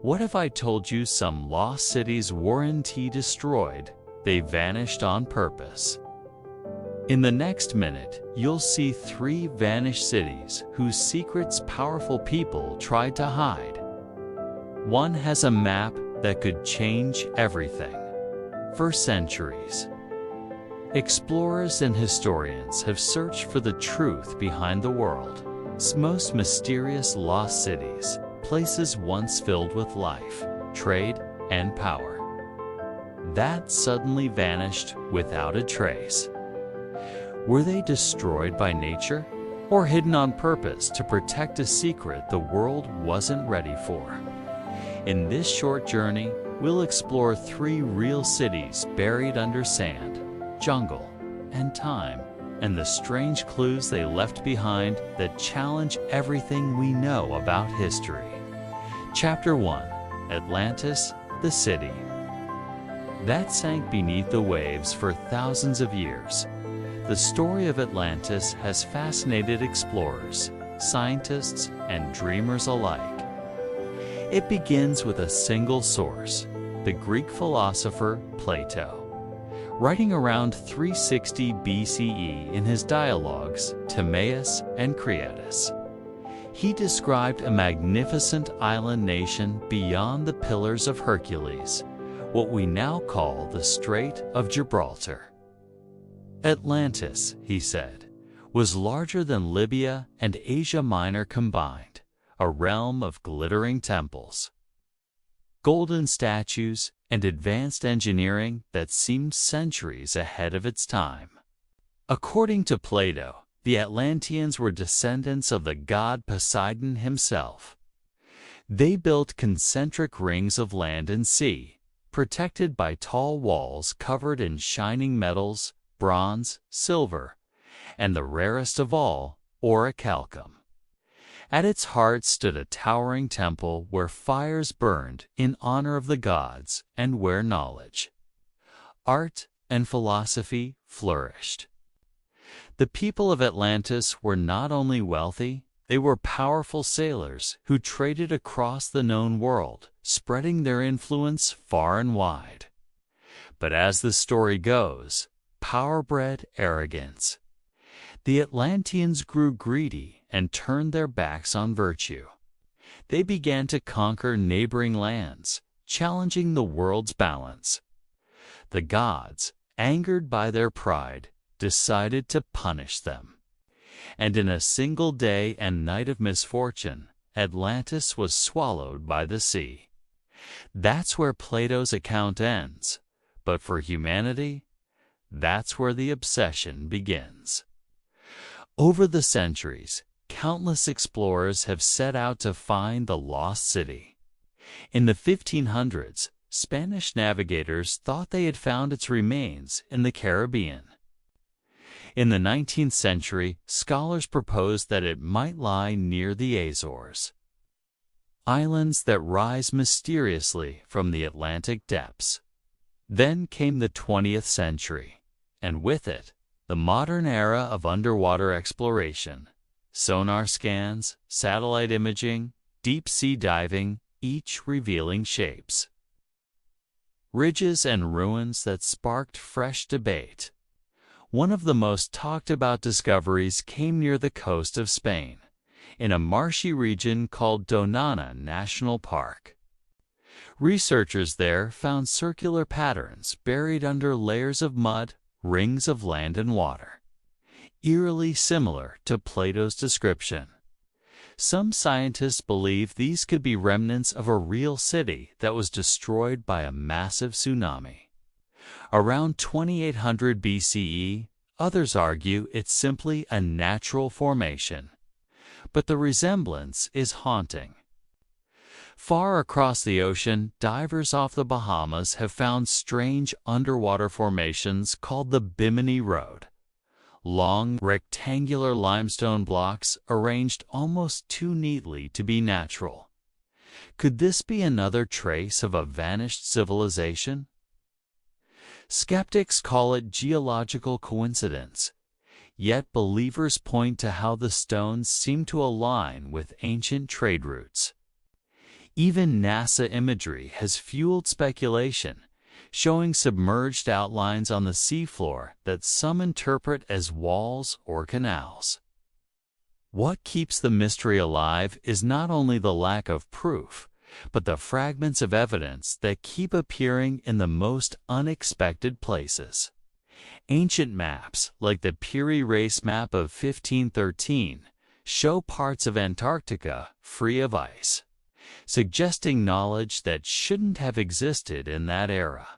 What if I told you some lost cities weren't destroyed, they vanished on purpose? In the next minute, you'll see 3 vanished cities whose secrets powerful people tried to hide. One has a map that could change everything. For centuries, explorers and historians have searched for the truth behind the world's most mysterious lost cities, places once filled with life, trade, and power, that suddenly vanished without a trace. Were they destroyed by nature, or hidden on purpose to protect a secret the world wasn't ready for? In this short journey, we'll explore 3 real cities buried under sand, jungle, and time, and the strange clues they left behind that challenge everything we know about history. Chapter 1: Atlantis, the city that sank beneath the waves for thousands of years. The story of Atlantis has fascinated explorers, scientists, and dreamers alike. It begins with a single source, the Greek philosopher Plato. Writing around 360 BCE in his dialogues Timaeus and Critias, he described a magnificent island nation beyond the Pillars of Hercules, what we now call the Strait of Gibraltar. Atlantis, he said, was larger than Libya and Asia Minor combined, a realm of glittering temples, golden statues, and advanced engineering that seemed centuries ahead of its time. According to Plato, the Atlanteans were descendants of the god Poseidon himself. They built concentric rings of land and sea, protected by tall walls covered in shining metals, bronze, silver, and the rarest of all, orichalcum. At its heart stood a towering temple where fires burned in honor of the gods and where knowledge, art, and philosophy flourished. The people of Atlantis were not only wealthy, they were powerful sailors who traded across the known world, spreading their influence far and wide. But as the story goes, power bred arrogance. The Atlanteans grew greedy and turned their backs on virtue. They began to conquer neighboring lands, challenging the world's balance. The gods, angered by their pride, decided to punish them. And in a single day and night of misfortune, Atlantis was swallowed by the sea. That's where Plato's account ends, but for humanity, that's where the obsession begins. Over the centuries, countless explorers have set out to find the lost city. In the 1500s, Spanish navigators thought they had found its remains in the Caribbean. In the 19th century, scholars proposed that it might lie near the Azores, islands that rise mysteriously from the Atlantic depths. Then came the 20th century, and with it, the modern era of underwater exploration. Sonar scans, satellite imaging, deep-sea diving, each revealing shapes, ridges, and ruins that sparked fresh debate. One of the most talked-about discoveries came near the coast of Spain, in a marshy region called Doñana National Park. Researchers there found circular patterns buried under layers of mud, rings of land and water, eerily similar to Plato's description. Some scientists believe these could be remnants of a real city that was destroyed by a massive tsunami. Around 2800 BCE, others argue it's simply a natural formation. But the resemblance is haunting. Far across the ocean, divers off the Bahamas have found strange underwater formations called the Bimini Road. Long, rectangular limestone blocks arranged almost too neatly to be natural. Could this be another trace of a vanished civilization? Skeptics call it geological coincidence, yet believers point to how the stones seem to align with ancient trade routes. Even NASA imagery has fueled speculation, showing submerged outlines on the seafloor that some interpret as walls or canals. What keeps the mystery alive is not only the lack of proof, but the fragments of evidence that keep appearing in the most unexpected places. Ancient maps, like the Piri Reis map of 1513, show parts of Antarctica free of ice, suggesting knowledge that shouldn't have existed in that era.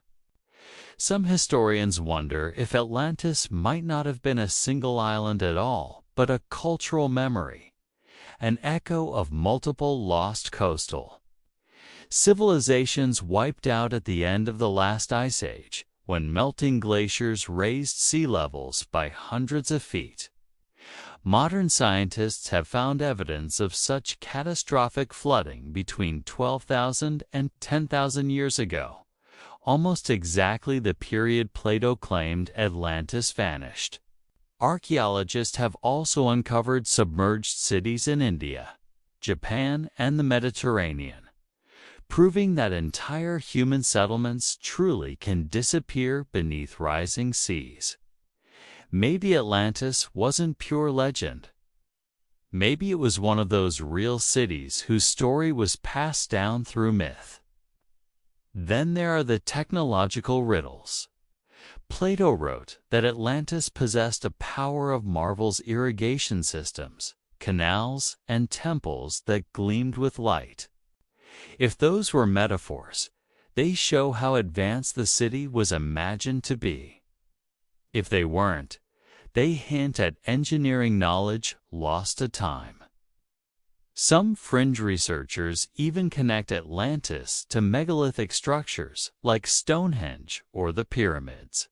Some historians wonder if Atlantis might not have been a single island at all, but a cultural memory, an echo of multiple lost coastal civilizations wiped out at the end of the last ice age, when melting glaciers raised sea levels by hundreds of feet. Modern scientists have found evidence of such catastrophic flooding between 12,000 and 10,000 years ago, almost exactly the period Plato claimed Atlantis vanished. Archaeologists have also uncovered submerged cities in India, Japan, and the Mediterranean, proving that entire human settlements truly can disappear beneath rising seas. Maybe Atlantis wasn't pure legend. Maybe it was one of those real cities whose story was passed down through myth. Then there are the technological riddles. Plato wrote that Atlantis possessed a power of marvel's irrigation systems, canals, and temples that gleamed with light. If those were metaphors, they show how advanced the city was imagined to be. If they weren't, they hint at engineering knowledge lost to time. Some fringe researchers even connect Atlantis to megalithic structures like Stonehenge or the pyramids,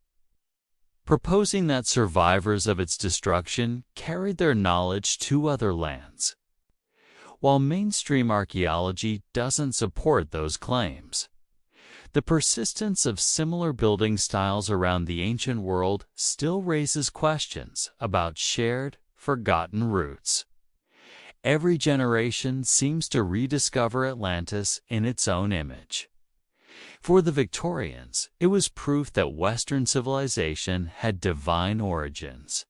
proposing that survivors of its destruction carried their knowledge to other lands. While mainstream archaeology doesn't support those claims, the persistence of similar building styles around the ancient world still raises questions about shared, forgotten roots. Every generation seems to rediscover Atlantis in its own image. For the Victorians, it was proof that Western civilization had divine origins.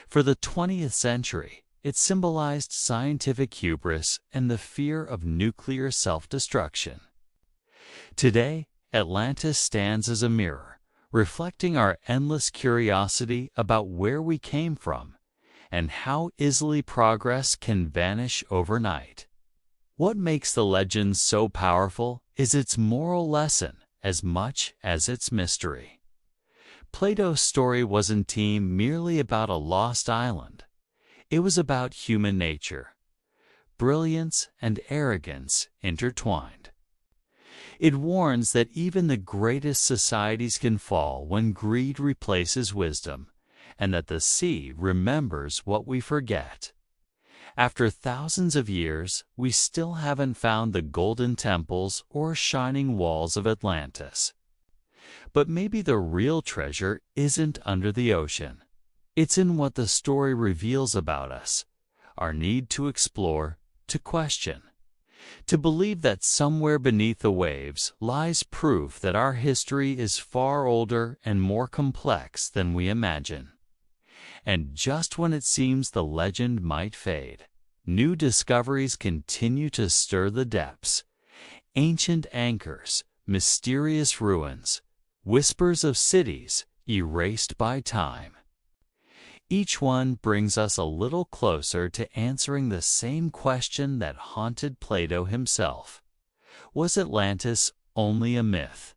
For the 20th century, it symbolized scientific hubris and the fear of nuclear self-destruction. Today, Atlantis stands as a mirror, reflecting our endless curiosity about where we came from and how easily progress can vanish overnight. What makes the legend so powerful is its moral lesson as much as its mystery. Plato's story wasn't merely about a lost island. It was about human nature, brilliance and arrogance intertwined. It warns that even the greatest societies can fall when greed replaces wisdom, and that the sea remembers what we forget. After thousands of years, we still haven't found the golden temples or shining walls of Atlantis. But maybe the real treasure isn't under the ocean. It's in what the story reveals about us, our need to explore, to question, to believe that somewhere beneath the waves lies proof that our history is far older and more complex than we imagine. And just when it seems the legend might fade, new discoveries continue to stir the depths. Ancient anchors, mysterious ruins, whispers of cities erased by time. Each one brings us a little closer to answering the same question that haunted Plato himself. Was Atlantis only a myth,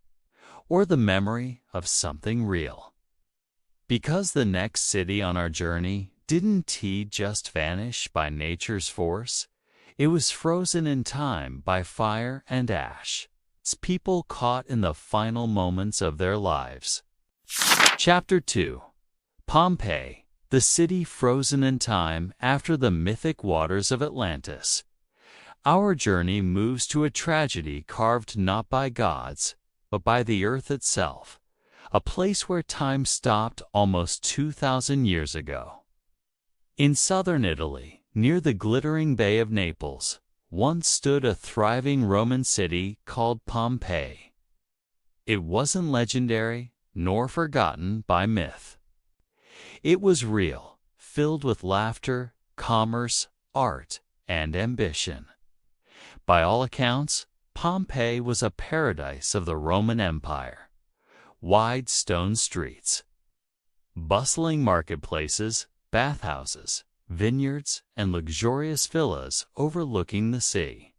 or the memory of something real? Because the next city on our journey didn't just vanish by nature's force, it was frozen in time by fire and ash, its people caught in the final moments of their lives. Chapter 2. Pompeii, the city frozen in time after the mythic waters of Atlantis. Our journey moves to a tragedy carved not by gods, but by the earth itself, a place where time stopped almost 2,000 years ago. In southern Italy, near the glittering Bay of Naples, once stood a thriving Roman city called Pompeii. It wasn't legendary nor forgotten by myth. It was real, filled with laughter, commerce, art, and ambition. By all accounts, Pompeii was a paradise of the Roman Empire. Wide stone streets, bustling marketplaces, bathhouses, vineyards, and luxurious villas overlooking the sea.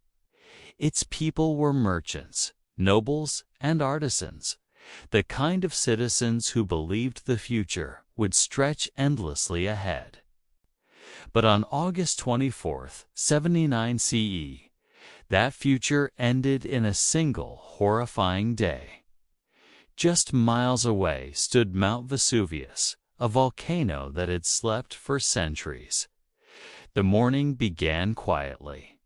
Its people were merchants, nobles, and artisans, the kind of citizens who believed the future would stretch endlessly ahead. But on August 24th, 79 CE, that future ended in a single horrifying day. Just miles away stood Mount Vesuvius, a volcano that had slept for centuries. The morning began quietly.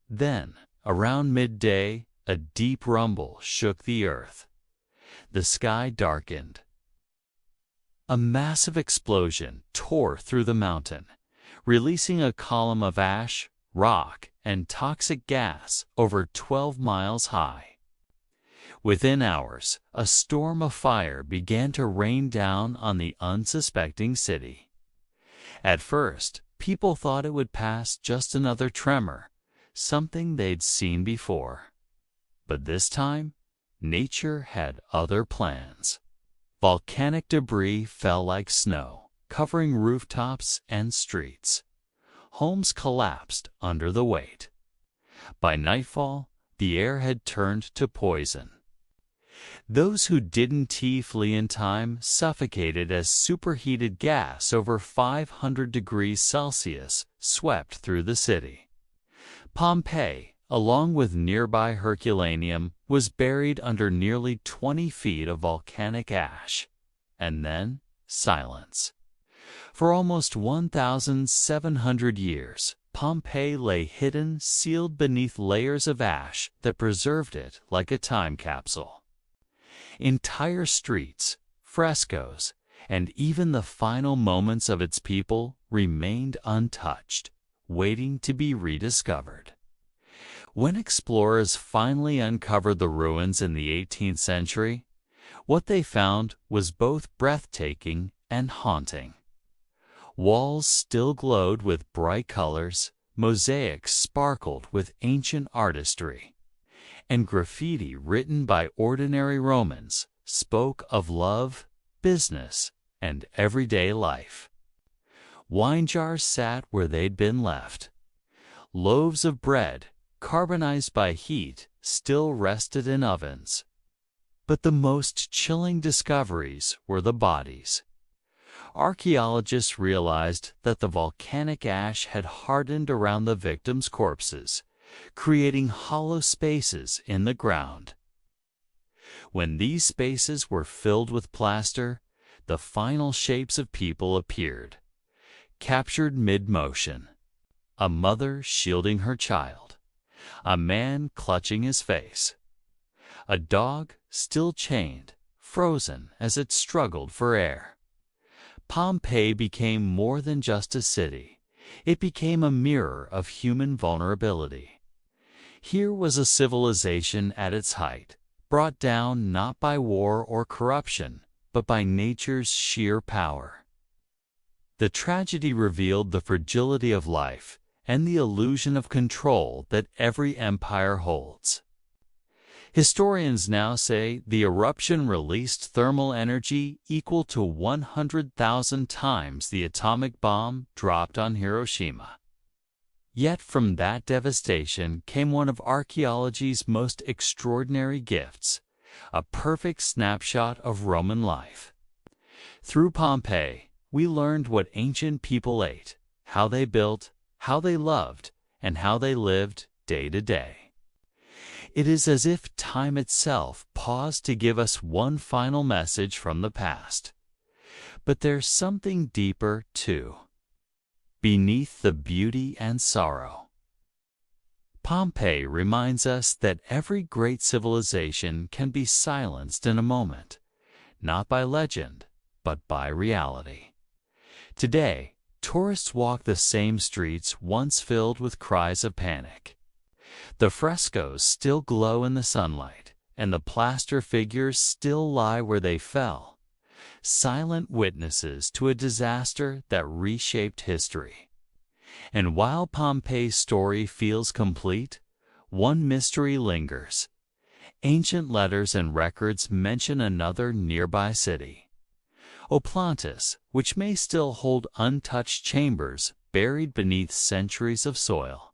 Then, around midday, a deep rumble shook the earth. The sky darkened. A massive explosion tore through the mountain, releasing a column of ash, rock, and toxic gas over 12 miles high. Within hours, a storm of fire began to rain down on the unsuspecting city. At first, people thought it would pass just another tremor, something they'd seen before. But this time, nature had other plans. Volcanic debris fell like snow, covering rooftops and streets. Homes collapsed under the weight. By nightfall, the air had turned to poison. Those who didn't flee in time suffocated as superheated gas over 500 degrees Celsius swept through the city. Pompeii, along with nearby Herculaneum, was buried under nearly 20 feet of volcanic ash. And then, silence. For almost 1,700 years, Pompeii lay hidden, sealed beneath layers of ash that preserved it like a time capsule. Entire streets, frescoes, and even the final moments of its people remained untouched, waiting to be rediscovered. When explorers finally uncovered the ruins in the 18th century, what they found was both breathtaking and haunting. Walls still glowed with bright colors, mosaics sparkled with ancient artistry, and graffiti written by ordinary Romans spoke of love, business, and everyday life. Wine jars sat where they'd been left. Loaves of bread, carbonized by heat, still rested in ovens. But the most chilling discoveries were the bodies. Archaeologists realized that the volcanic ash had hardened around the victims' corpses, creating hollow spaces in the ground. When these spaces were filled with plaster, the final shapes of people appeared, captured mid-motion. A mother shielding her child, a man clutching his face, a dog still chained, frozen as it struggled for air. Pompeii became more than just a city. It became a mirror of human vulnerability. Here was a civilization at its height, brought down not by war or corruption, but by nature's sheer power. The tragedy revealed the fragility of life and the illusion of control that every empire holds. Historians now say the eruption released thermal energy equal to 100,000 times the atomic bomb dropped on Hiroshima. Yet from that devastation came one of archaeology's most extraordinary gifts, a perfect snapshot of Roman life. Through Pompeii, we learned what ancient people ate, how they built, how they loved, and how they lived day to day. It is as if time itself paused to give us one final message from the past. But there's something deeper, too. Beneath the beauty and sorrow. Pompeii reminds us that every great civilization can be silenced in a moment, not by legend, but by reality. Today, tourists walk the same streets once filled with cries of panic. The frescoes still glow in the sunlight, and the plaster figures still lie where they fell, silent witnesses to a disaster that reshaped history. And while Pompeii's story feels complete, one mystery lingers. Ancient letters and records mention another nearby city, Atlantis, which may still hold untouched chambers buried beneath centuries of soil.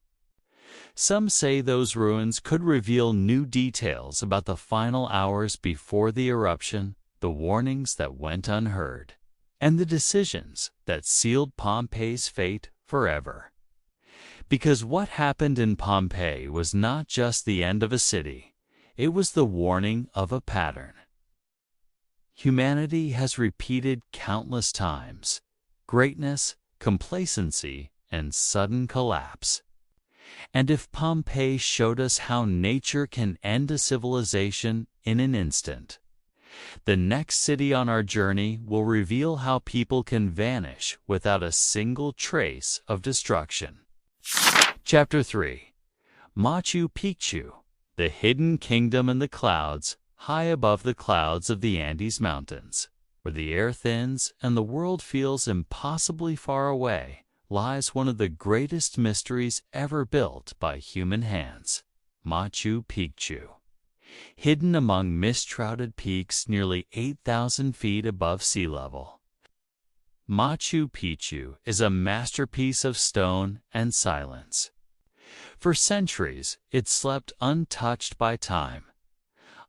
Some say those ruins could reveal new details about the final hours before the eruption, the warnings that went unheard, and the decisions that sealed Pompeii's fate forever. Because what happened in Pompeii was not just the end of a city, it was the warning of a pattern. Humanity has repeated countless times greatness, complacency, and sudden collapse. And if Pompeii showed us how nature can end a civilization in an instant, the next city on our journey will reveal how people can vanish without a single trace of destruction. Chapter 3. Machu Picchu, the hidden kingdom in the clouds, high above the clouds of the Andes Mountains, where the air thins and the world feels impossibly far away, lies one of the greatest mysteries ever built by human hands, Machu Picchu. Hidden among mist-shrouded peaks nearly 8,000 feet above sea level, Machu Picchu is a masterpiece of stone and silence. For centuries, it slept untouched by time,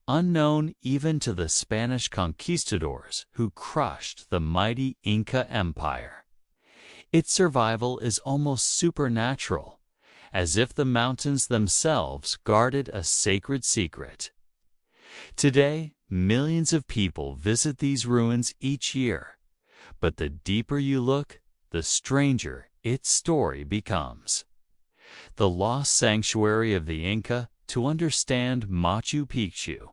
unknown even to the Spanish conquistadors who crushed the mighty Inca Empire. Its survival is almost supernatural, as if the mountains themselves guarded a sacred secret. Today, millions of people visit these ruins each year, but the deeper you look, the stranger its story becomes. The lost sanctuary of the Inca. To understand Machu Picchu,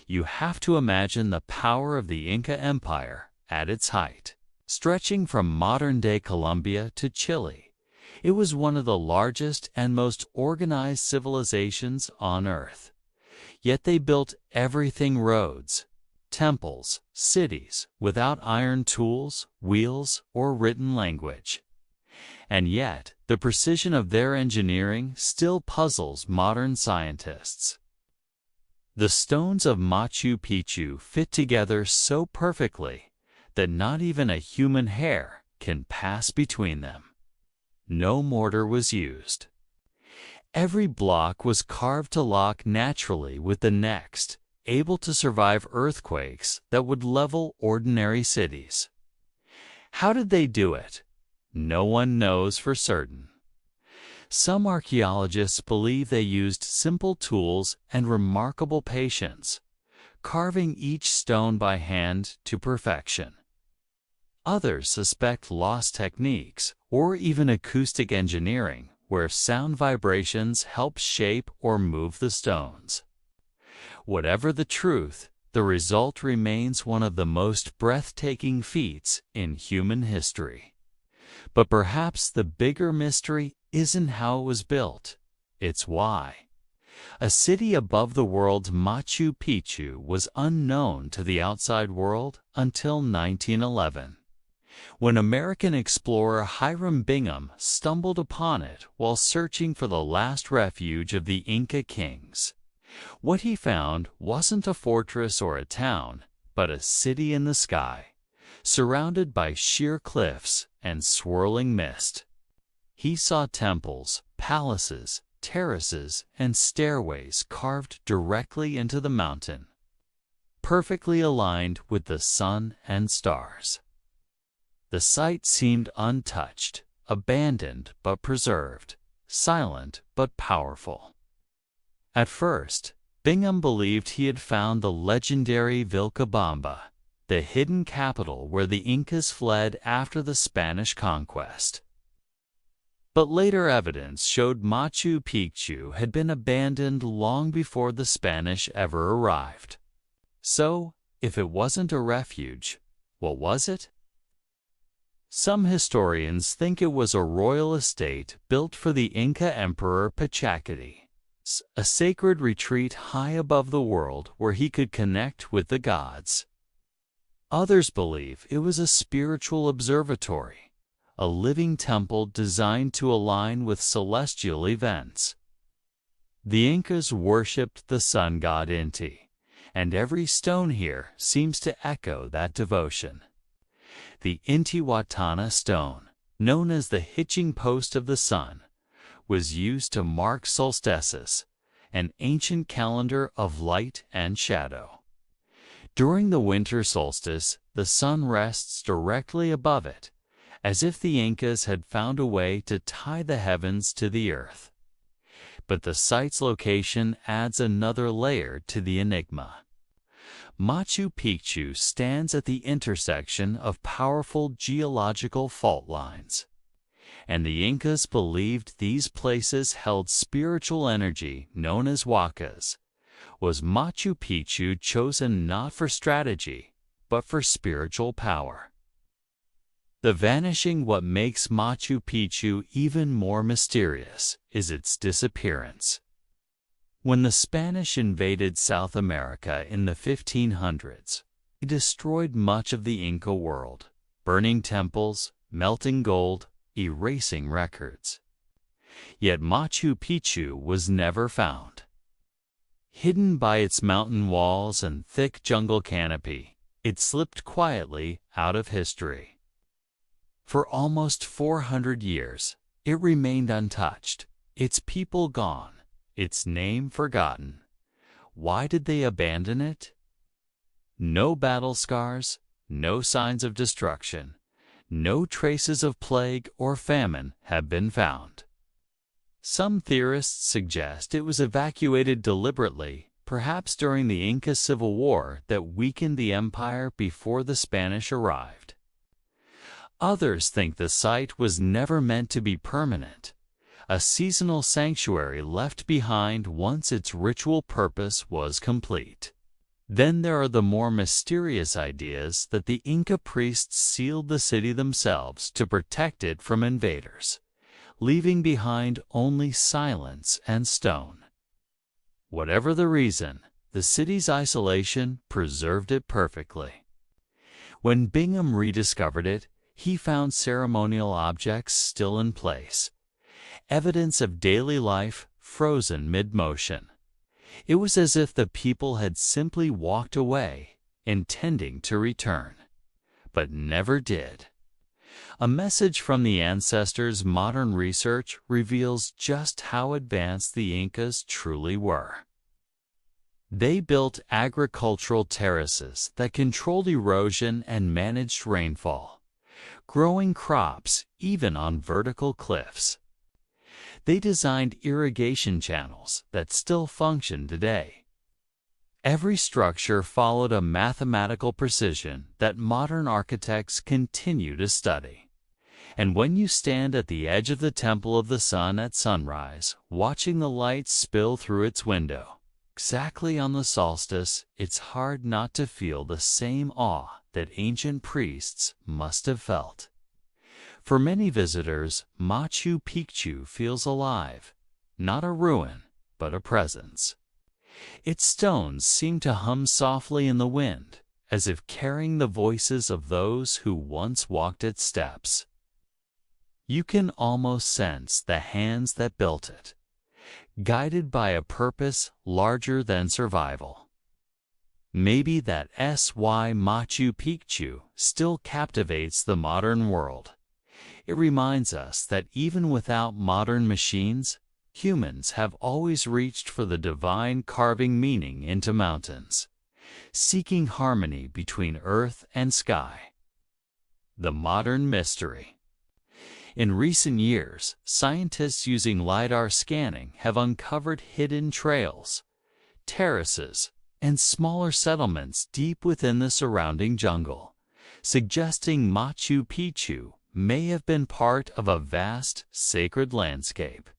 you have to imagine the power of the Inca Empire at its height. Stretching from modern-day Colombia to Chile, it was one of the largest and most organized civilizations on Earth. Yet they built everything: roads, temples, cities, without iron tools, wheels, or written language. And yet, the precision of their engineering still puzzles modern scientists. The stones of Machu Picchu fit together so perfectly that not even a human hair can pass between them. No mortar was used. Every block was carved to lock naturally with the next, able to survive earthquakes that would level ordinary cities. How did they do it? No one knows for certain. Some archaeologists believe they used simple tools and remarkable patience, carving each stone by hand to perfection. Others suspect lost techniques or even acoustic engineering, where sound vibrations help shape or move the stones. Whatever the truth, the result remains one of the most breathtaking feats in human history. But perhaps the bigger mystery isn't how it was built, it's why. A city above the world, Machu Picchu was unknown to the outside world until 1911, when American explorer Hiram Bingham stumbled upon it while searching for the last refuge of the Inca kings. What he found wasn't a fortress or a town, but a city in the sky, surrounded by sheer cliffs and swirling mist. He saw temples, palaces, terraces, and stairways carved directly into the mountain, perfectly aligned with the sun and stars. The site seemed untouched, abandoned but preserved, silent but powerful. At first, Bingham believed he had found the legendary Vilcabamba, the hidden capital where the Incas fled after the Spanish conquest. But later evidence showed Machu Picchu had been abandoned long before the Spanish ever arrived. So, if it wasn't a refuge, what was it? Some historians think it was a royal estate built for the Inca Emperor Pachacati, a sacred retreat high above the world where he could connect with the gods. Others believe it was a spiritual observatory, a living temple designed to align with celestial events. The Incas worshipped the sun god Inti, and every stone here seems to echo that devotion. The Intihuatana stone, known as the hitching post of the sun, was used to mark solstices, an ancient calendar of light and shadow. During the winter solstice, the sun rests directly above it, as if the Incas had found a way to tie the heavens to the earth. But the site's location adds another layer to the enigma. Machu Picchu stands at the intersection of powerful geological fault lines, and the Incas believed these places held spiritual energy known as huacas. Was Machu Picchu chosen not for strategy, but for spiritual power? The vanishing what makes Machu Picchu even more mysterious is its disappearance. When the Spanish invaded South America in the 1500s, they destroyed much of the Inca world, burning temples, melting gold, erasing records. Yet Machu Picchu was never found. Hidden by its mountain walls and thick jungle canopy, it slipped quietly out of history. For almost 400 years, it remained untouched, its people gone, its name forgotten. Why did they abandon it? No battle scars, no signs of destruction, no traces of plague or famine have been found. Some theorists suggest it was evacuated deliberately, perhaps during the Inca Civil War that weakened the empire before the Spanish arrived. Others think the site was never meant to be permanent, a seasonal sanctuary left behind once its ritual purpose was complete. Then there are the more mysterious ideas that the Inca priests sealed the city themselves to protect it from invaders, leaving behind only silence and stone. Whatever the reason, the city's isolation preserved it perfectly. When Bingham rediscovered it, he found ceremonial objects still in place, evidence of daily life frozen mid-motion. It was as if the people had simply walked away, intending to return, but never did. A message from the ancestors' modern research reveals just how advanced the Incas truly were. They built agricultural terraces that controlled erosion and managed rainfall, growing crops even on vertical cliffs. They designed irrigation channels that still function today. Every structure followed a mathematical precision that modern architects continue to study. And when you stand at the edge of the Temple of the Sun at sunrise, watching the light spill through its window, exactly on the solstice, it's hard not to feel the same awe that ancient priests must have felt. For many visitors, Machu Picchu feels alive, not a ruin, but a presence. Its stones seem to hum softly in the wind, as if carrying the voices of those who once walked its steps. You can almost sense the hands that built it, guided by a purpose larger than survival. Maybe that's why Machu Picchu still captivates the modern world. It reminds us that even without modern machines, humans have always reached for the divine, carving meaning into mountains, seeking harmony between earth and sky. The modern mystery. In recent years, scientists using LiDAR scanning have uncovered hidden trails, terraces, and smaller settlements deep within the surrounding jungle, suggesting Machu Picchu may have been part of a vast, sacred landscape.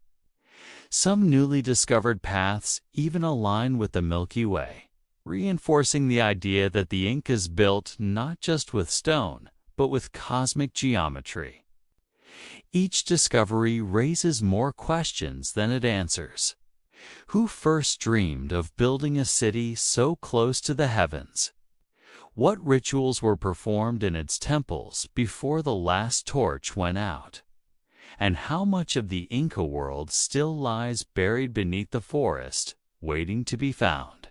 Some newly discovered paths even align with the Milky Way, reinforcing the idea that the Incas built not just with stone, but with cosmic geometry. Each discovery raises more questions than it answers. Who first dreamed of building a city so close to the heavens? What rituals were performed in its temples before the last torch went out? And how much of the Inca world still lies buried beneath the forest, waiting to be found?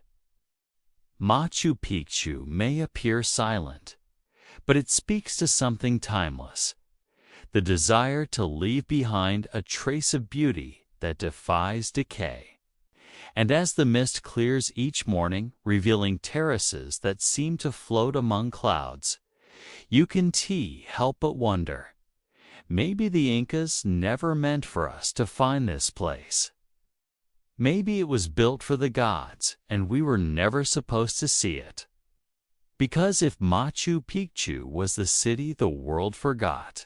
Machu Picchu may appear silent, but it speaks to something timeless, the desire to leave behind a trace of beauty that defies decay. And as the mist clears each morning, revealing terraces that seem to float among clouds, you can help but wonder, maybe the Incas never meant for us to find this place. Maybe it was built for the gods, and we were never supposed to see it. Because if Machu Picchu was the city the world forgot,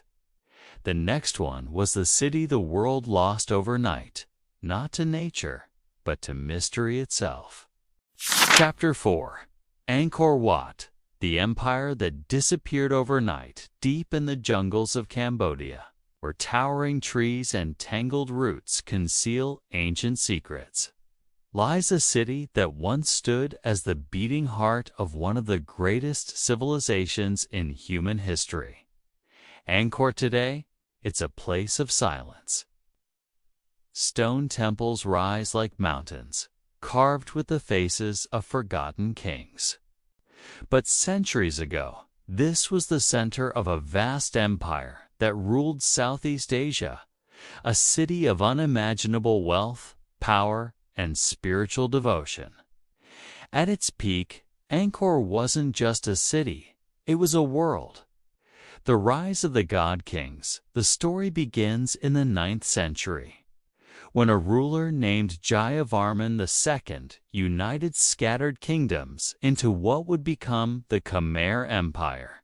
the next one was the city the world lost overnight, not to nature, but to mystery itself. Chapter 4. Angkor Wat, the empire that disappeared overnight deep in the jungles of Cambodia, where towering trees and tangled roots conceal ancient secrets, lies a city that once stood as the beating heart of one of the greatest civilizations in human history. Angkor today, it's a place of silence. Stone temples rise like mountains, carved with the faces of forgotten kings. But centuries ago, this was the center of a vast empire that ruled Southeast Asia, a city of unimaginable wealth, power, and spiritual devotion. At its peak, Angkor wasn't just a city, it was a world. The rise of the God Kings, the story begins in the 9th century, when a ruler named Jayavarman II united scattered kingdoms into what would become the Khmer Empire.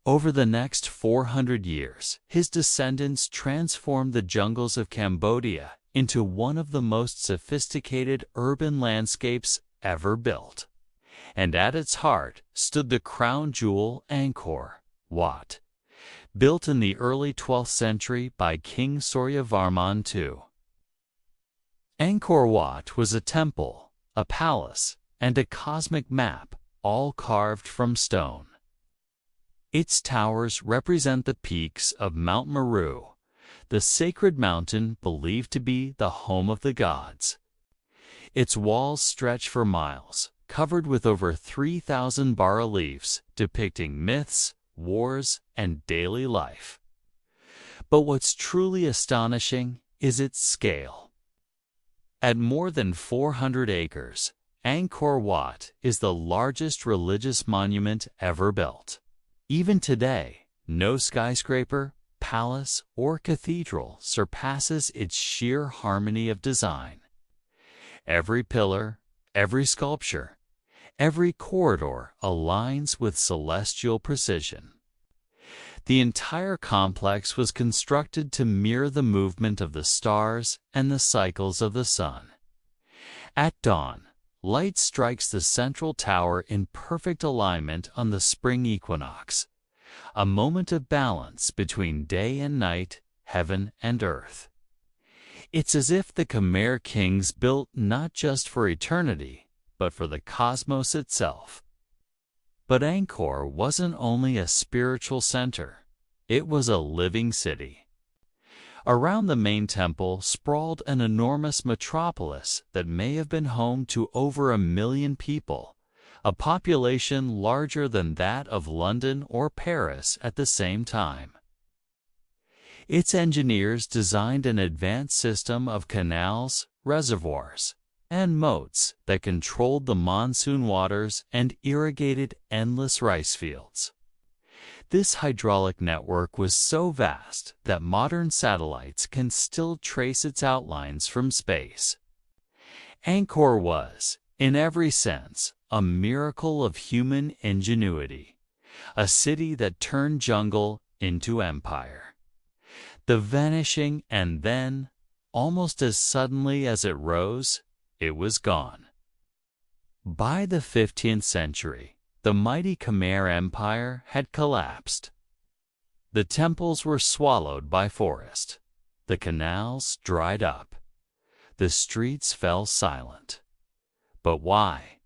Over the next 400 years, his descendants transformed the jungles of Cambodia into one of the most sophisticated urban landscapes ever built. And at its heart stood the crown jewel Angkor Wat, built in the early 12th century by King Suryavarman II. Angkor Wat was a temple, a palace, and a cosmic map, all carved from stone. Its towers represent the peaks of Mount Meru, the sacred mountain believed to be the home of the gods. Its walls stretch for miles, covered with over 3,000 bas-reliefs depicting myths, wars, and daily life. But what's truly astonishing is its scale. At more than 400 acres, Angkor Wat is the largest religious monument ever built. Even today, no skyscraper, palace, or cathedral surpasses its sheer harmony of design. Every pillar, every sculpture, every corridor aligns with celestial precision. The entire complex was constructed to mirror the movement of the stars and the cycles of the sun. At dawn, light strikes the central tower in perfect alignment on the spring equinox, a moment of balance between day and night, heaven and earth. It's as if the Khmer kings built not just for eternity, but for the cosmos itself. But Angkor wasn't only a spiritual center, it was a living city. Around the main temple sprawled an enormous metropolis that may have been home to over 1 million people, a population larger than that of London or Paris at the same time. Its engineers designed an advanced system of canals, reservoirs, and moats that controlled the monsoon waters and irrigated endless rice fields. This hydraulic network was so vast that modern satellites can still trace its outlines from space. Angkor was, in every sense, a miracle of human ingenuity, a city that turned jungle into empire. The vanishing and then, almost as suddenly as it rose, it was gone. By the 15th century, the mighty Khmer Empire had collapsed. The temples were swallowed by forest. The canals dried up. the streets fell silent. But why?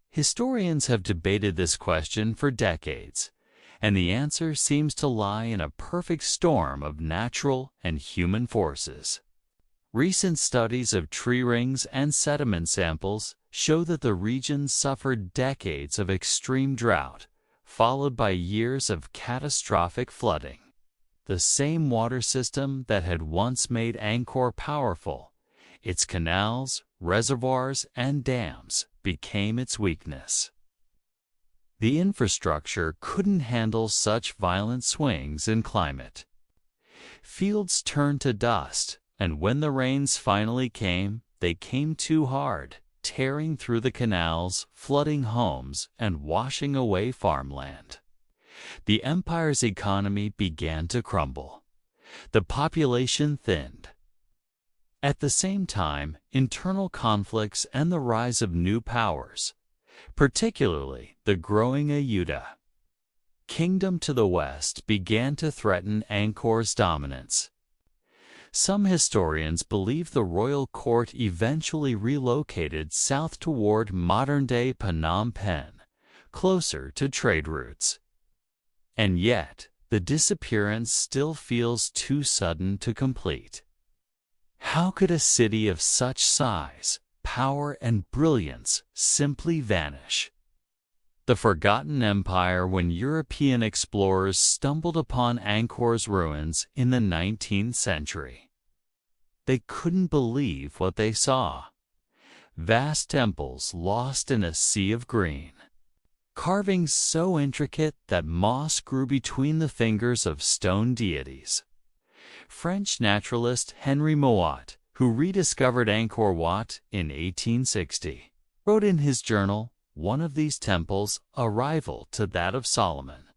Historians have debated this question for decades, and the answer seems to lie in a perfect storm of natural and human forces. Recent studies of tree rings and sediment samples show that the region suffered decades of extreme drought, followed by years of catastrophic flooding. The same water system that had once made Angkor powerful, its canals, reservoirs, and dams became its weakness. The infrastructure couldn't handle such violent swings in climate. Fields turned to dust, and when the rains finally came, they came too hard, tearing through the canals, flooding homes, and washing away farmland. The empire's economy began to crumble. The population thinned. At the same time, internal conflicts and the rise of new powers, particularly the growing Ayutthaya kingdom to the west, began to threaten Angkor's dominance. Some historians believe the royal court eventually relocated south toward modern-day Phnom Penh, closer to trade routes. And yet, the disappearance still feels too sudden to complete. How could a city of such size, power, and brilliance simply vanish? The forgotten empire when European explorers stumbled upon Angkor's ruins in the 19th century. They couldn't believe what they saw. Vast temples lost in a sea of green. Carvings so intricate that moss grew between the fingers of stone deities. French naturalist Henri Mouat, who rediscovered Angkor Wat in 1860, wrote in his journal, "One of these temples, a rival to that of Solomon,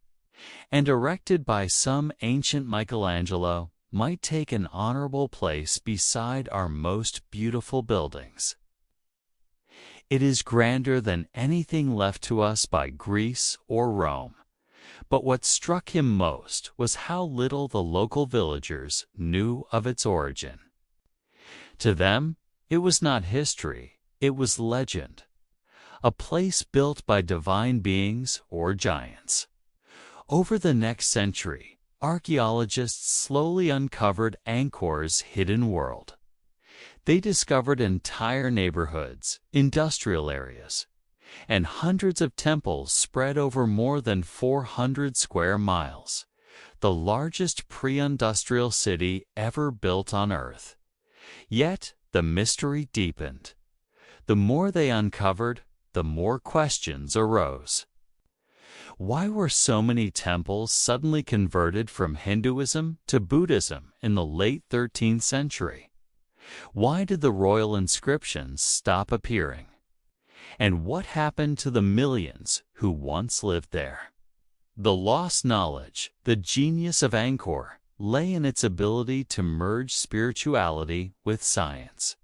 and erected by some ancient Michelangelo, might take an honorable place beside our most beautiful buildings. It is grander than anything left to us by Greece or Rome." But what struck him most was how little the local villagers knew of its origin. To them, it was not history, it was legend. A place built by divine beings or giants. Over the next century, archaeologists slowly uncovered Angkor's hidden world. They discovered entire neighborhoods, industrial areas, and hundreds of temples spread over more than 400 square miles, the largest pre-industrial city ever built on Earth. Yet, the mystery deepened. The more they uncovered, the more questions arose. Why were so many temples suddenly converted from Hinduism to Buddhism in the late 13th century? Why did the royal inscriptions stop appearing? And what happened to the millions who once lived there? The lost knowledge, the genius of Angkor, lay in its ability to merge spirituality with science.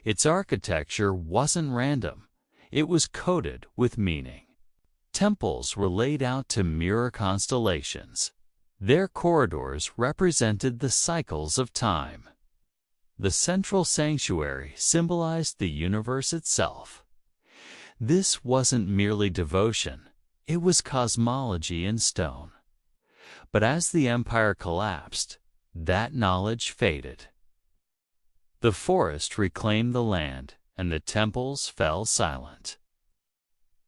Its architecture wasn't random, it was coded with meaning. Temples were laid out to mirror constellations. Their corridors represented the cycles of time. The central sanctuary symbolized the universe itself. This wasn't merely devotion, it was cosmology in stone. But as the empire collapsed, that knowledge faded. The forest reclaimed the land, and the temples fell silent.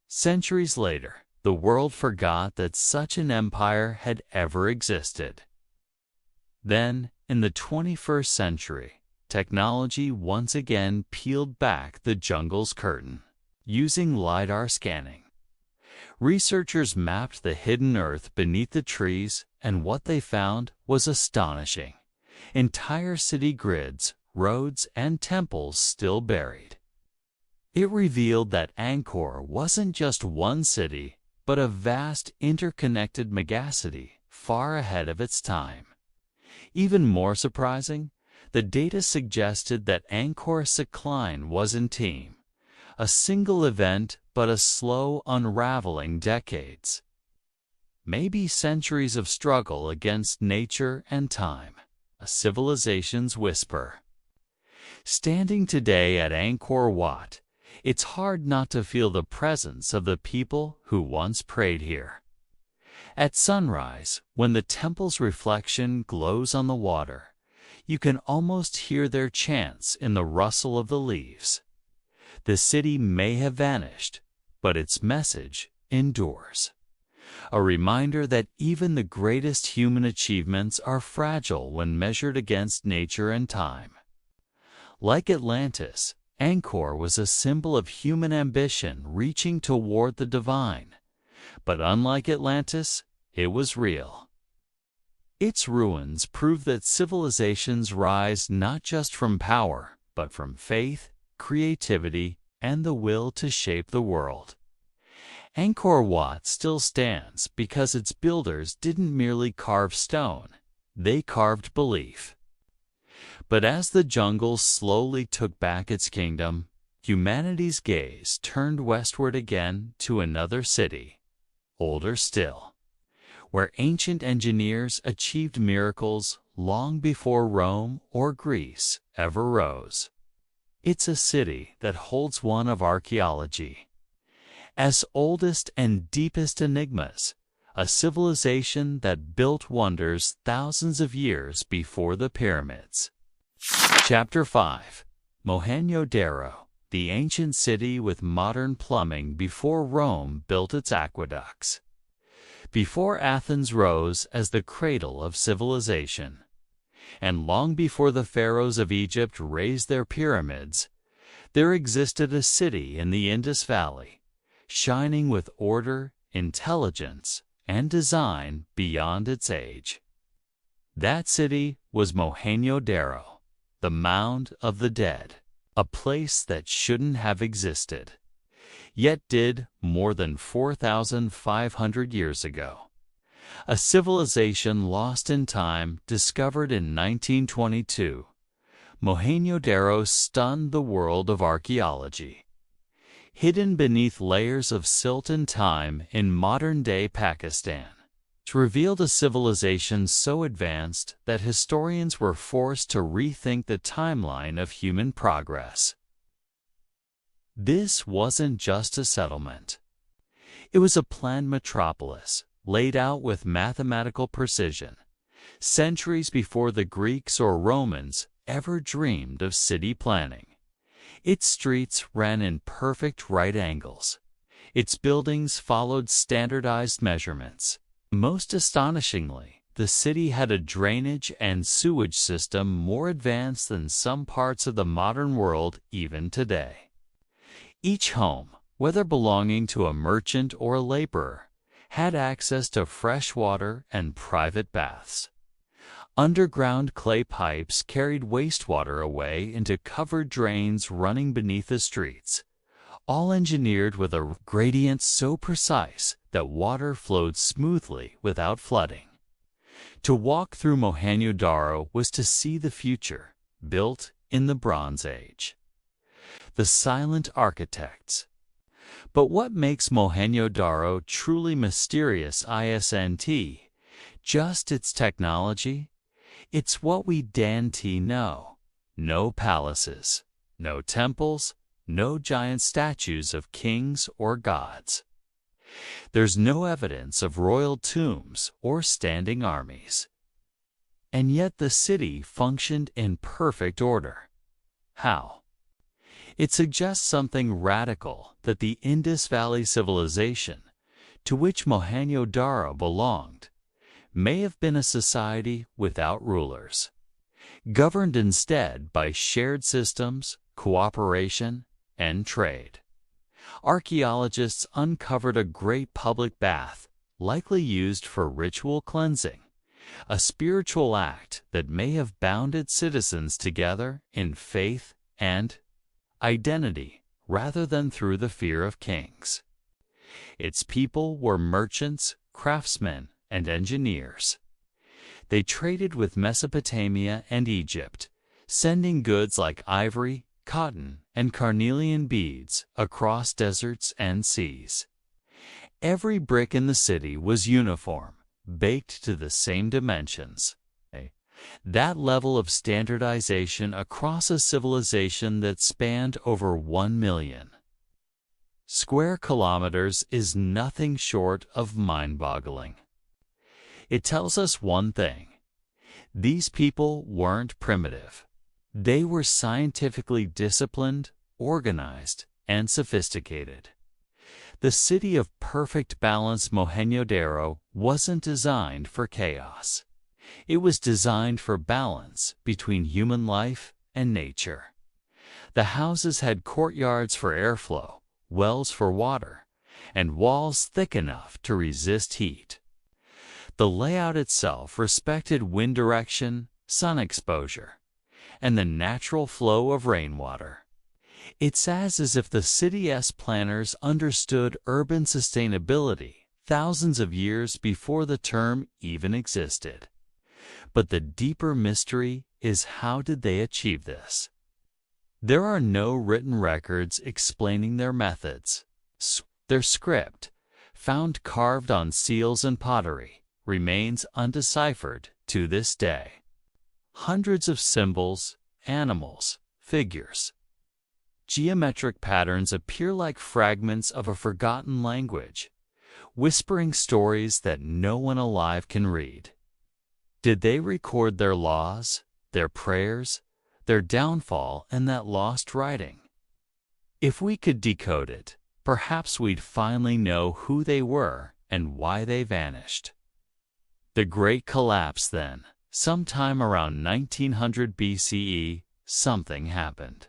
Centuries later, the world forgot that such an empire had ever existed. Then, in the 21st century, technology once again peeled back the jungle's curtain. Using LiDAR scanning, researchers mapped the hidden earth beneath the trees, and what they found was astonishing. Entire city grids, roads, and temples still buried. It revealed that Angkor wasn't just one city, but a vast interconnected megacity far ahead of its time. Even more surprising, the data suggested that Angkor's decline wasn't team. A single event, but a slow unraveling decades. Maybe centuries of struggle against nature and time, a civilization's whisper. Standing today at Angkor Wat, it's hard not to feel the presence of the people who once prayed here. At sunrise, when the temple's reflection glows on the water, you can almost hear their chants in the rustle of the leaves. The city may have vanished, but its message endures. A reminder that even the greatest human achievements are fragile when measured against nature and time. Like Atlantis, Angkor was a symbol of human ambition reaching toward the divine. But unlike Atlantis, it was real. Its ruins prove that civilizations rise not just from power, but from faith, creativity, and the will to shape the world. Angkor Wat still stands because its builders didn't merely carve stone, they carved belief. But as the jungle slowly took back its kingdom, humanity's gaze turned westward again to another city, older still, where ancient engineers achieved miracles long before Rome or Greece ever rose. It's a city that holds one of archaeology. As oldest and deepest enigmas, a civilization that built wonders thousands of years before the pyramids. Chapter 5. Mohenjo-Daro, the ancient city with modern plumbing before Rome built its aqueducts. Before Athens rose as the cradle of civilization, and long before the pharaohs of Egypt raised their pyramids, there existed a city in the Indus Valley, shining with order, intelligence, and design beyond its age. That city was Mohenjo-Daro, the Mound of the Dead, a place that shouldn't have existed, yet did more than 4,500 years ago. A civilization lost in time, discovered in 1922, Mohenjo-Daro stunned the world of archaeology. Hidden beneath layers of silt and time in modern-day Pakistan, it revealed a civilization so advanced that historians were forced to rethink the timeline of human progress. This wasn't just a settlement. It was a planned metropolis, laid out with mathematical precision, centuries before the Greeks or Romans ever dreamed of city planning. Its streets ran in perfect right angles. Its buildings followed standardized measurements. Most astonishingly, the city had a drainage and sewage system more advanced than some parts of the modern world even today. Each home, whether belonging to a merchant or a laborer, had access to fresh water and private baths. Underground clay pipes carried wastewater away into covered drains running beneath the streets, all engineered with a gradient so precise that water flowed smoothly without flooding. To walk through Mohenjo-Daro was to see the future, built in the Bronze Age. The silent architects. But what makes Mohenjo-Daro truly mysterious isn't just its technology? It's what we don't know. No palaces, no temples, no giant statues of kings or gods. There's no evidence of royal tombs or standing armies. And yet the city functioned in perfect order. How? It suggests something radical, that the Indus Valley civilization, to which Mohenjo-Daro belonged, may have been a society without rulers, governed instead by shared systems, cooperation, and trade. Archaeologists uncovered a great public bath, likely used for ritual cleansing, a spiritual act that may have bound its citizens together in faith and identity rather than through the fear of kings. Its people were merchants, craftsmen, and engineers. They traded with Mesopotamia and Egypt, sending goods like ivory, cotton, and carnelian beads across deserts and seas. Every brick in the city was uniform, baked to the same dimensions. That level of standardization across a civilization that spanned over 1 million square kilometers is nothing short of mind-boggling. It tells us one thing: these people weren't primitive. They were scientifically disciplined, organized, and sophisticated. The city of perfect balance Mohenjo-Daro wasn't designed for chaos. It was designed for balance between human life and nature. The houses had courtyards for airflow, wells for water, and walls thick enough to resist heat. The layout itself respected wind direction, sun exposure, and the natural flow of rainwater. It's as if the city's planners understood urban sustainability thousands of years before the term even existed. But the deeper mystery is, how did they achieve this? There are no written records explaining their methods. Their script, found carved on seals and pottery, remains undeciphered to this day. Hundreds of symbols, animals, figures, geometric patterns appear like fragments of a forgotten language, whispering stories that no one alive can read. Did they record their laws, their prayers, their downfall in that lost writing? If we could decode it, perhaps we'd finally know who they were and why they vanished. The Great Collapse, then, sometime around 1900 BCE, something happened.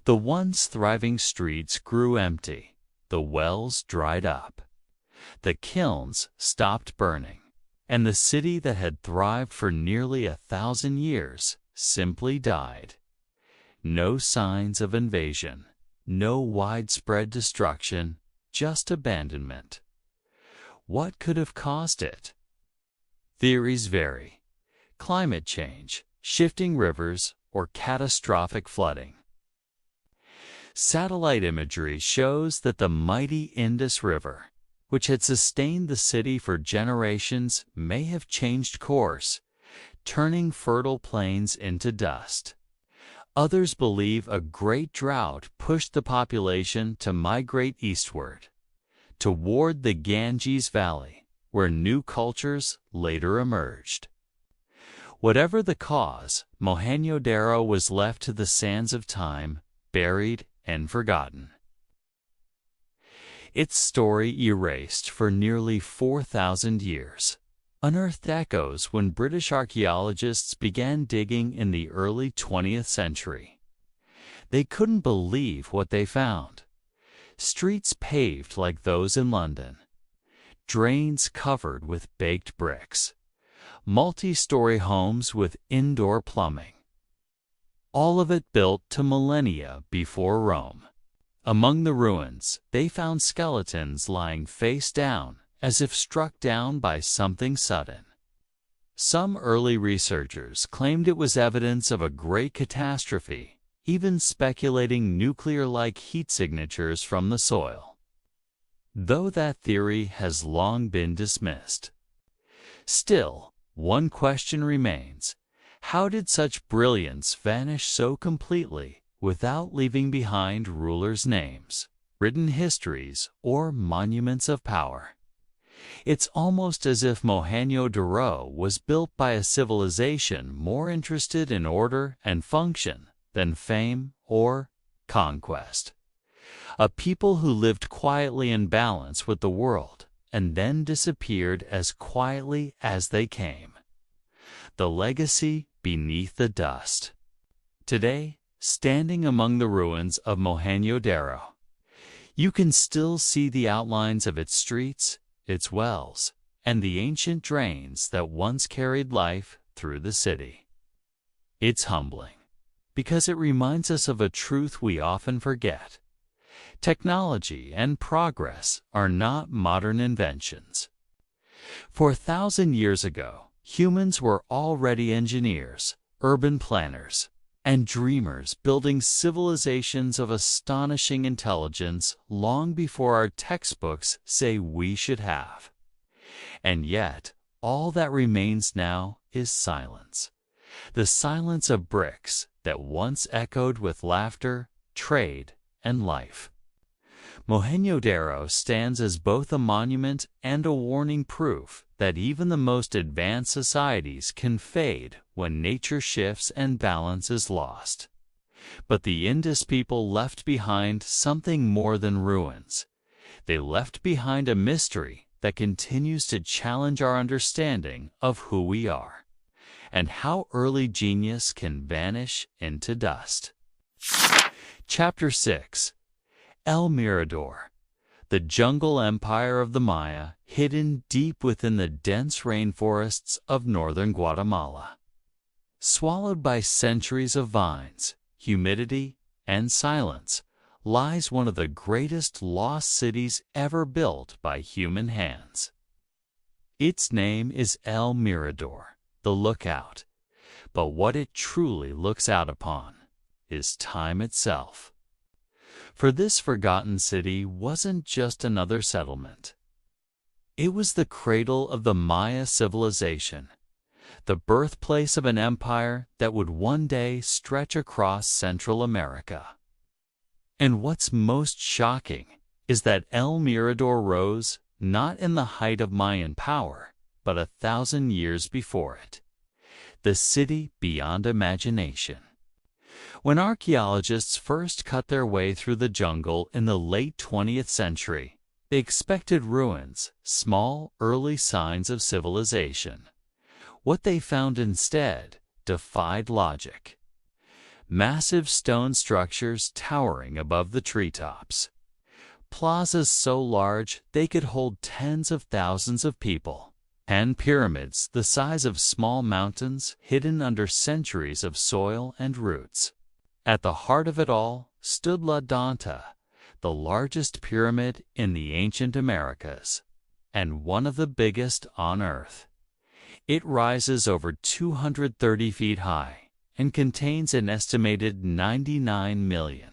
The once thriving streets grew empty, the wells dried up, the kilns stopped burning, and the city that had thrived for nearly 1,000 years simply died. No signs of invasion, no widespread destruction, just abandonment. What could have caused it? Theories vary: climate change, shifting rivers, or catastrophic flooding. Satellite imagery shows that the mighty Indus River, which had sustained the city for generations, may have changed course, turning fertile plains into dust. Others believe a great drought pushed the population to migrate eastward, toward the Ganges Valley, where new cultures later emerged. Whatever the cause, Mohenjo-Daro was left to the sands of time, buried and forgotten. Its story erased for nearly 4,000 years. Unearthed echoes when British archaeologists began digging in the early 20th century. They couldn't believe what they found. Streets paved like those in London, drains covered with baked bricks, multi-story homes with indoor plumbing. All of it built to millennia before Rome. Among the ruins, they found skeletons lying face down, as if struck down by something sudden. Some early researchers claimed it was evidence of a great catastrophe, even speculating nuclear-like heat signatures from the soil. Though that theory has long been dismissed. Still, one question remains: how did such brilliance vanish so completely without leaving behind rulers' names, written histories, or monuments of power? It's almost as if Mohenjo-Daro was built by a civilization more interested in order and function than fame or conquest. A people who lived quietly in balance with the world and then disappeared as quietly as they came. The legacy beneath the dust. Today, standing among the ruins of Mohenjo-Daro, you can still see the outlines of its streets, its wells, and the ancient drains that once carried life through the city. It's humbling, because it reminds us of a truth we often forget. Technology and progress are not modern inventions. 4,000 years ago, humans were already engineers, urban planners, and dreamers, building civilizations of astonishing intelligence long before our textbooks say we should have. And yet, all that remains now is silence. The silence of bricks that once echoed with laughter, trade, and life. Mohenjo-Daro stands as both a monument and a warning proof that even the most advanced societies can fade when nature shifts and balance is lost. But the Indus people left behind something more than ruins. They left behind a mystery that continues to challenge our understanding of who we are, and how early genius can vanish into dust. Chapter 6. El Mirador, the jungle empire of the Maya, hidden deep within the dense rainforests of northern Guatemala. Swallowed by centuries of vines, humidity, and silence, lies one of the greatest lost cities ever built by human hands. Its name is El Mirador, the lookout, but what it truly looks out upon is time itself. For this forgotten city wasn't just another settlement. It was the cradle of the Maya civilization, the birthplace of an empire that would one day stretch across Central America. And what's most shocking is that El Mirador rose not in the height of Mayan power, but 1,000 years before it. The city beyond imagination. When archaeologists first cut their way through the jungle in the late 20th century, they expected ruins, small, early signs of civilization. What they found instead defied logic. Massive stone structures towering above the treetops. Plazas so large they could hold tens of thousands of people. And pyramids the size of small mountains hidden under centuries of soil and roots. At the heart of it all stood La Danta, the largest pyramid in the ancient Americas, and one of the biggest on Earth. It rises over 230 feet high and contains an estimated 99 million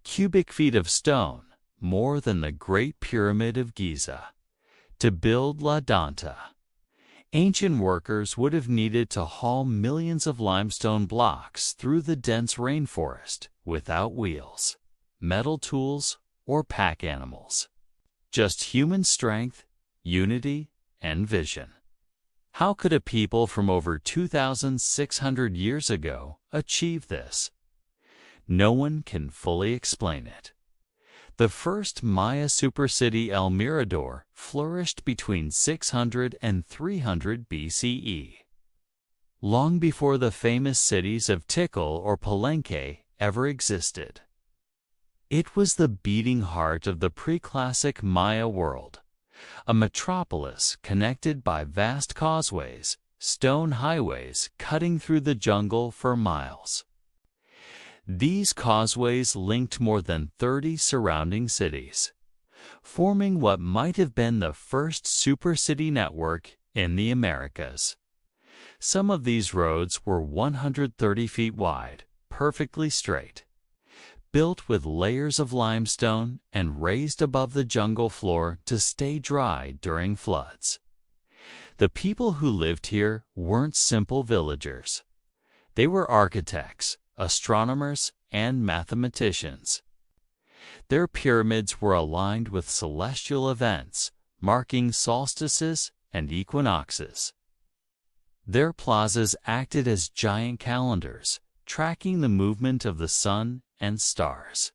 cubic feet of stone, more than the Great Pyramid of Giza. To build La Danta, ancient workers would have needed to haul millions of limestone blocks through the dense rainforest without wheels, metal tools, or pack animals. Just human strength, unity, and vision. How could a people from over 2,600 years ago achieve this? No one can fully explain it. The first Maya supercity El Mirador flourished between 600 and 300 BCE, long before the famous cities of Tikal or Palenque ever existed. It was the beating heart of the pre-classic Maya world, a metropolis connected by vast causeways, stone highways cutting through the jungle for miles. These causeways linked more than 30 surrounding cities, forming what might have been the first supercity network in the Americas. Some of these roads were 130 feet wide, perfectly straight, built with layers of limestone and raised above the jungle floor to stay dry during floods. The people who lived here weren't simple villagers. They were architects, astronomers, and mathematicians. Their pyramids were aligned with celestial events, marking solstices and equinoxes. Their plazas acted as giant calendars, tracking the movement of the sun and stars.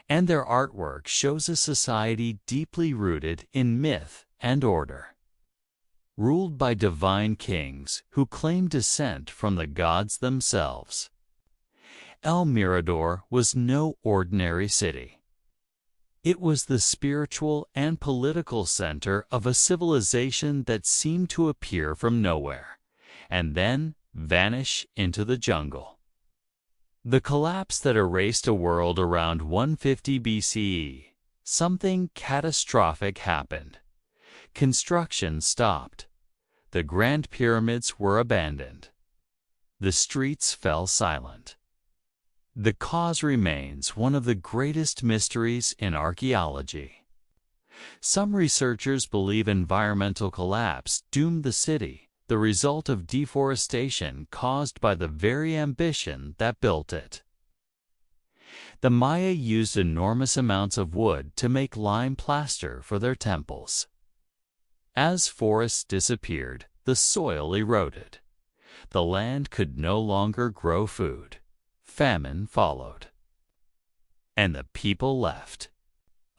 And their artwork shows a society deeply rooted in myth and order, ruled by divine kings who claimed descent from the gods themselves. El Mirador was no ordinary city. It was the spiritual and political center of a civilization that seemed to appear from nowhere, and then vanish into the jungle. The collapse that erased a world around 150 BCE, something catastrophic happened. Construction stopped. The Grand Pyramids were abandoned. The streets fell silent. The cause remains one of the greatest mysteries in archaeology. Some researchers believe environmental collapse doomed the city, the result of deforestation caused by the very ambition that built it. The Maya used enormous amounts of wood to make lime plaster for their temples. As forests disappeared, the soil eroded. The land could no longer grow food. Famine followed. And the people left.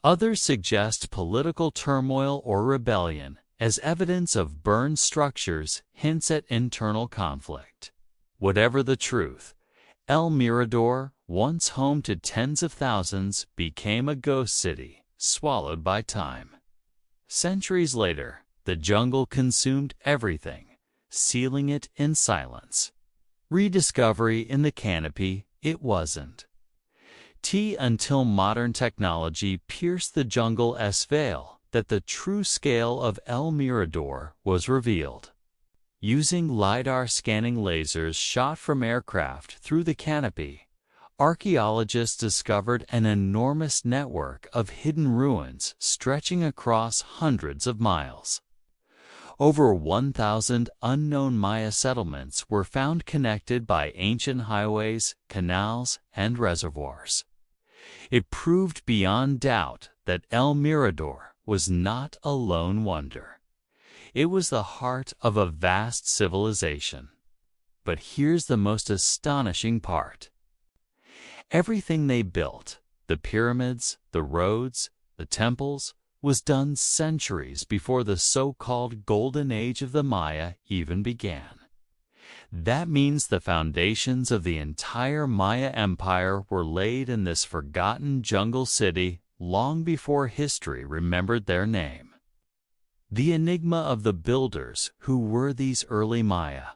Others suggest political turmoil or rebellion as evidence of burned structures hints at internal conflict. Whatever the truth, El Mirador, once home to tens of thousands, became a ghost city, swallowed by time. Centuries later, the jungle consumed everything, sealing it in silence. Rediscovery in the canopy, it wasn't. Until modern technology pierced the jungle's veil, that the true scale of El Mirador was revealed. Using LiDAR scanning lasers shot from aircraft through the canopy, archaeologists discovered an enormous network of hidden ruins stretching across hundreds of miles. Over 1,000 unknown Maya settlements were found connected by ancient highways, canals, and reservoirs. It proved beyond doubt that El Mirador was not a lone wonder. It was the heart of a vast civilization. But here's the most astonishing part. Everything they built, the pyramids, the roads, the temples, was done centuries before the so-called Golden Age of the Maya even began. That means the foundations of the entire Maya Empire were laid in this forgotten jungle city long before history remembered their name. The enigma of the builders who were these early Maya.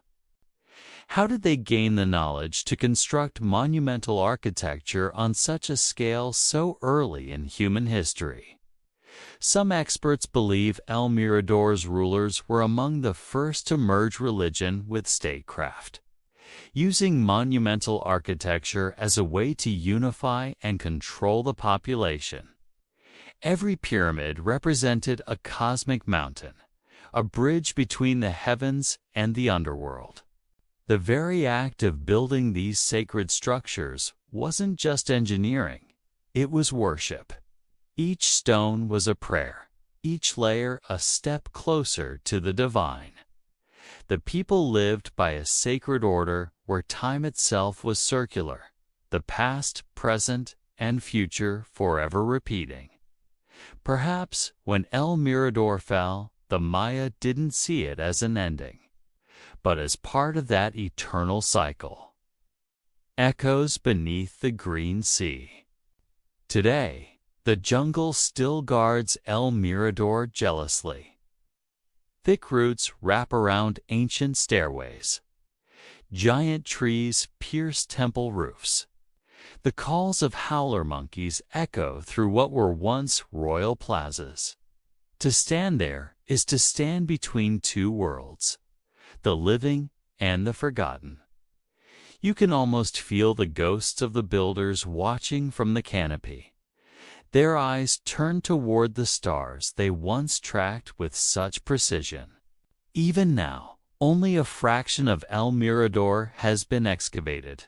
How did they gain the knowledge to construct monumental architecture on such a scale so early in human history? Some experts believe El Mirador's rulers were among the first to merge religion with statecraft, using monumental architecture as a way to unify and control the population. Every pyramid represented a cosmic mountain, a bridge between the heavens and the underworld. The very act of building these sacred structures wasn't just engineering, it was worship. Each stone was a prayer, each layer a step closer to the divine. The people lived by a sacred order where time itself was circular, the past, present, and future forever repeating. Perhaps when El Mirador fell, the Maya didn't see it as an ending, but as part of that eternal cycle. Echoes beneath the green sea. Today, the jungle still guards El Mirador jealously. Thick roots wrap around ancient stairways. Giant trees pierce temple roofs. The calls of howler monkeys echo through what were once royal plazas. To stand there is to stand between two worlds, the living and the forgotten. You can almost feel the ghosts of the builders watching from the canopy. Their eyes turned toward the stars they once tracked with such precision. Even now, only a fraction of El Mirador has been excavated.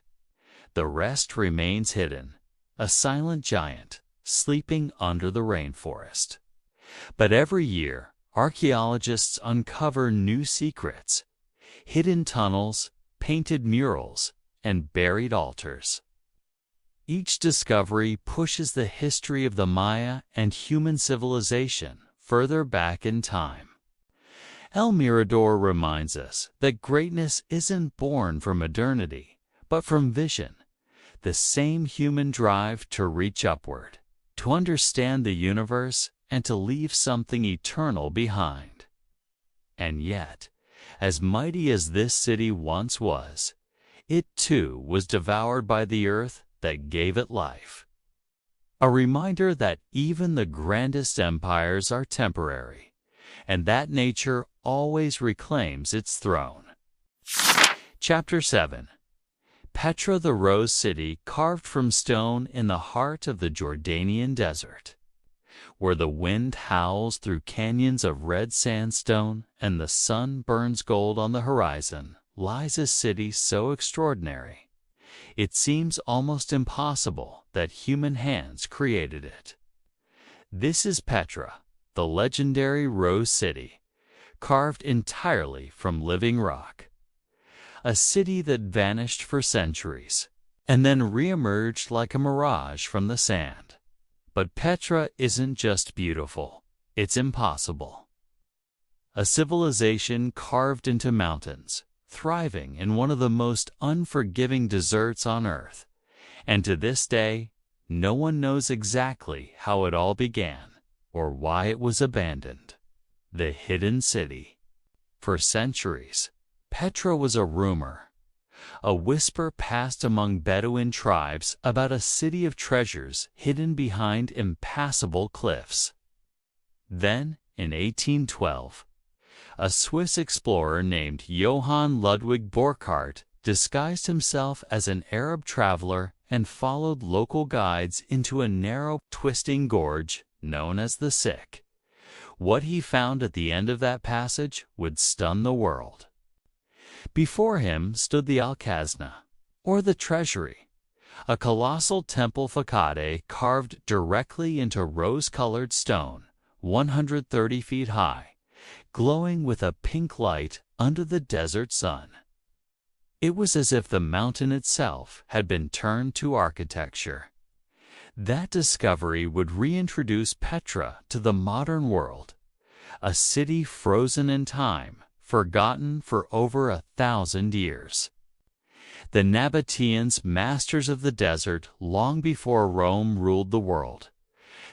The rest remains hidden, a silent giant, sleeping under the rainforest. But every year, archaeologists uncover new secrets, hidden tunnels, painted murals, and buried altars. Each discovery pushes the history of the Maya and human civilization further back in time. El Mirador reminds us that greatness isn't born from modernity, but from vision, the same human drive to reach upward, to understand the universe, and to leave something eternal behind. And yet, as mighty as this city once was, it too was devoured by the earth that gave it life. A reminder that even the grandest empires are temporary, and that nature always reclaims its throne. Chapter 7. Petra, the Rose City carved from stone in the heart of the Jordanian desert. Where the wind howls through canyons of red sandstone and the sun burns gold on the horizon, lies a city so extraordinary, it seems almost impossible that human hands created it. This is Petra, the legendary Rose City, carved entirely from living rock. A city that vanished for centuries and then re-emerged like a mirage from the sand. But Petra isn't just beautiful, it's impossible. A civilization carved into mountains, thriving in one of the most unforgiving deserts on Earth. And to this day, no one knows exactly how it all began or why it was abandoned. The hidden city. For centuries, Petra was a rumor. A whisper passed among Bedouin tribes about a city of treasures hidden behind impassable cliffs. Then, in 1812, a Swiss explorer named Johann Ludwig Burckhardt disguised himself as an Arab traveler and followed local guides into a narrow, twisting gorge known as the Sick. What he found at the end of that passage would stun the world. Before him stood the Alcazna, or the Treasury, a colossal temple facade carved directly into rose-colored stone, 130 feet high, glowing with a pink light under the desert sun. It was as if the mountain itself had been turned to architecture. That discovery would reintroduce Petra to the modern world, a city frozen in time, forgotten for over 1,000 years. The Nabateans, masters of the desert long before Rome ruled the world.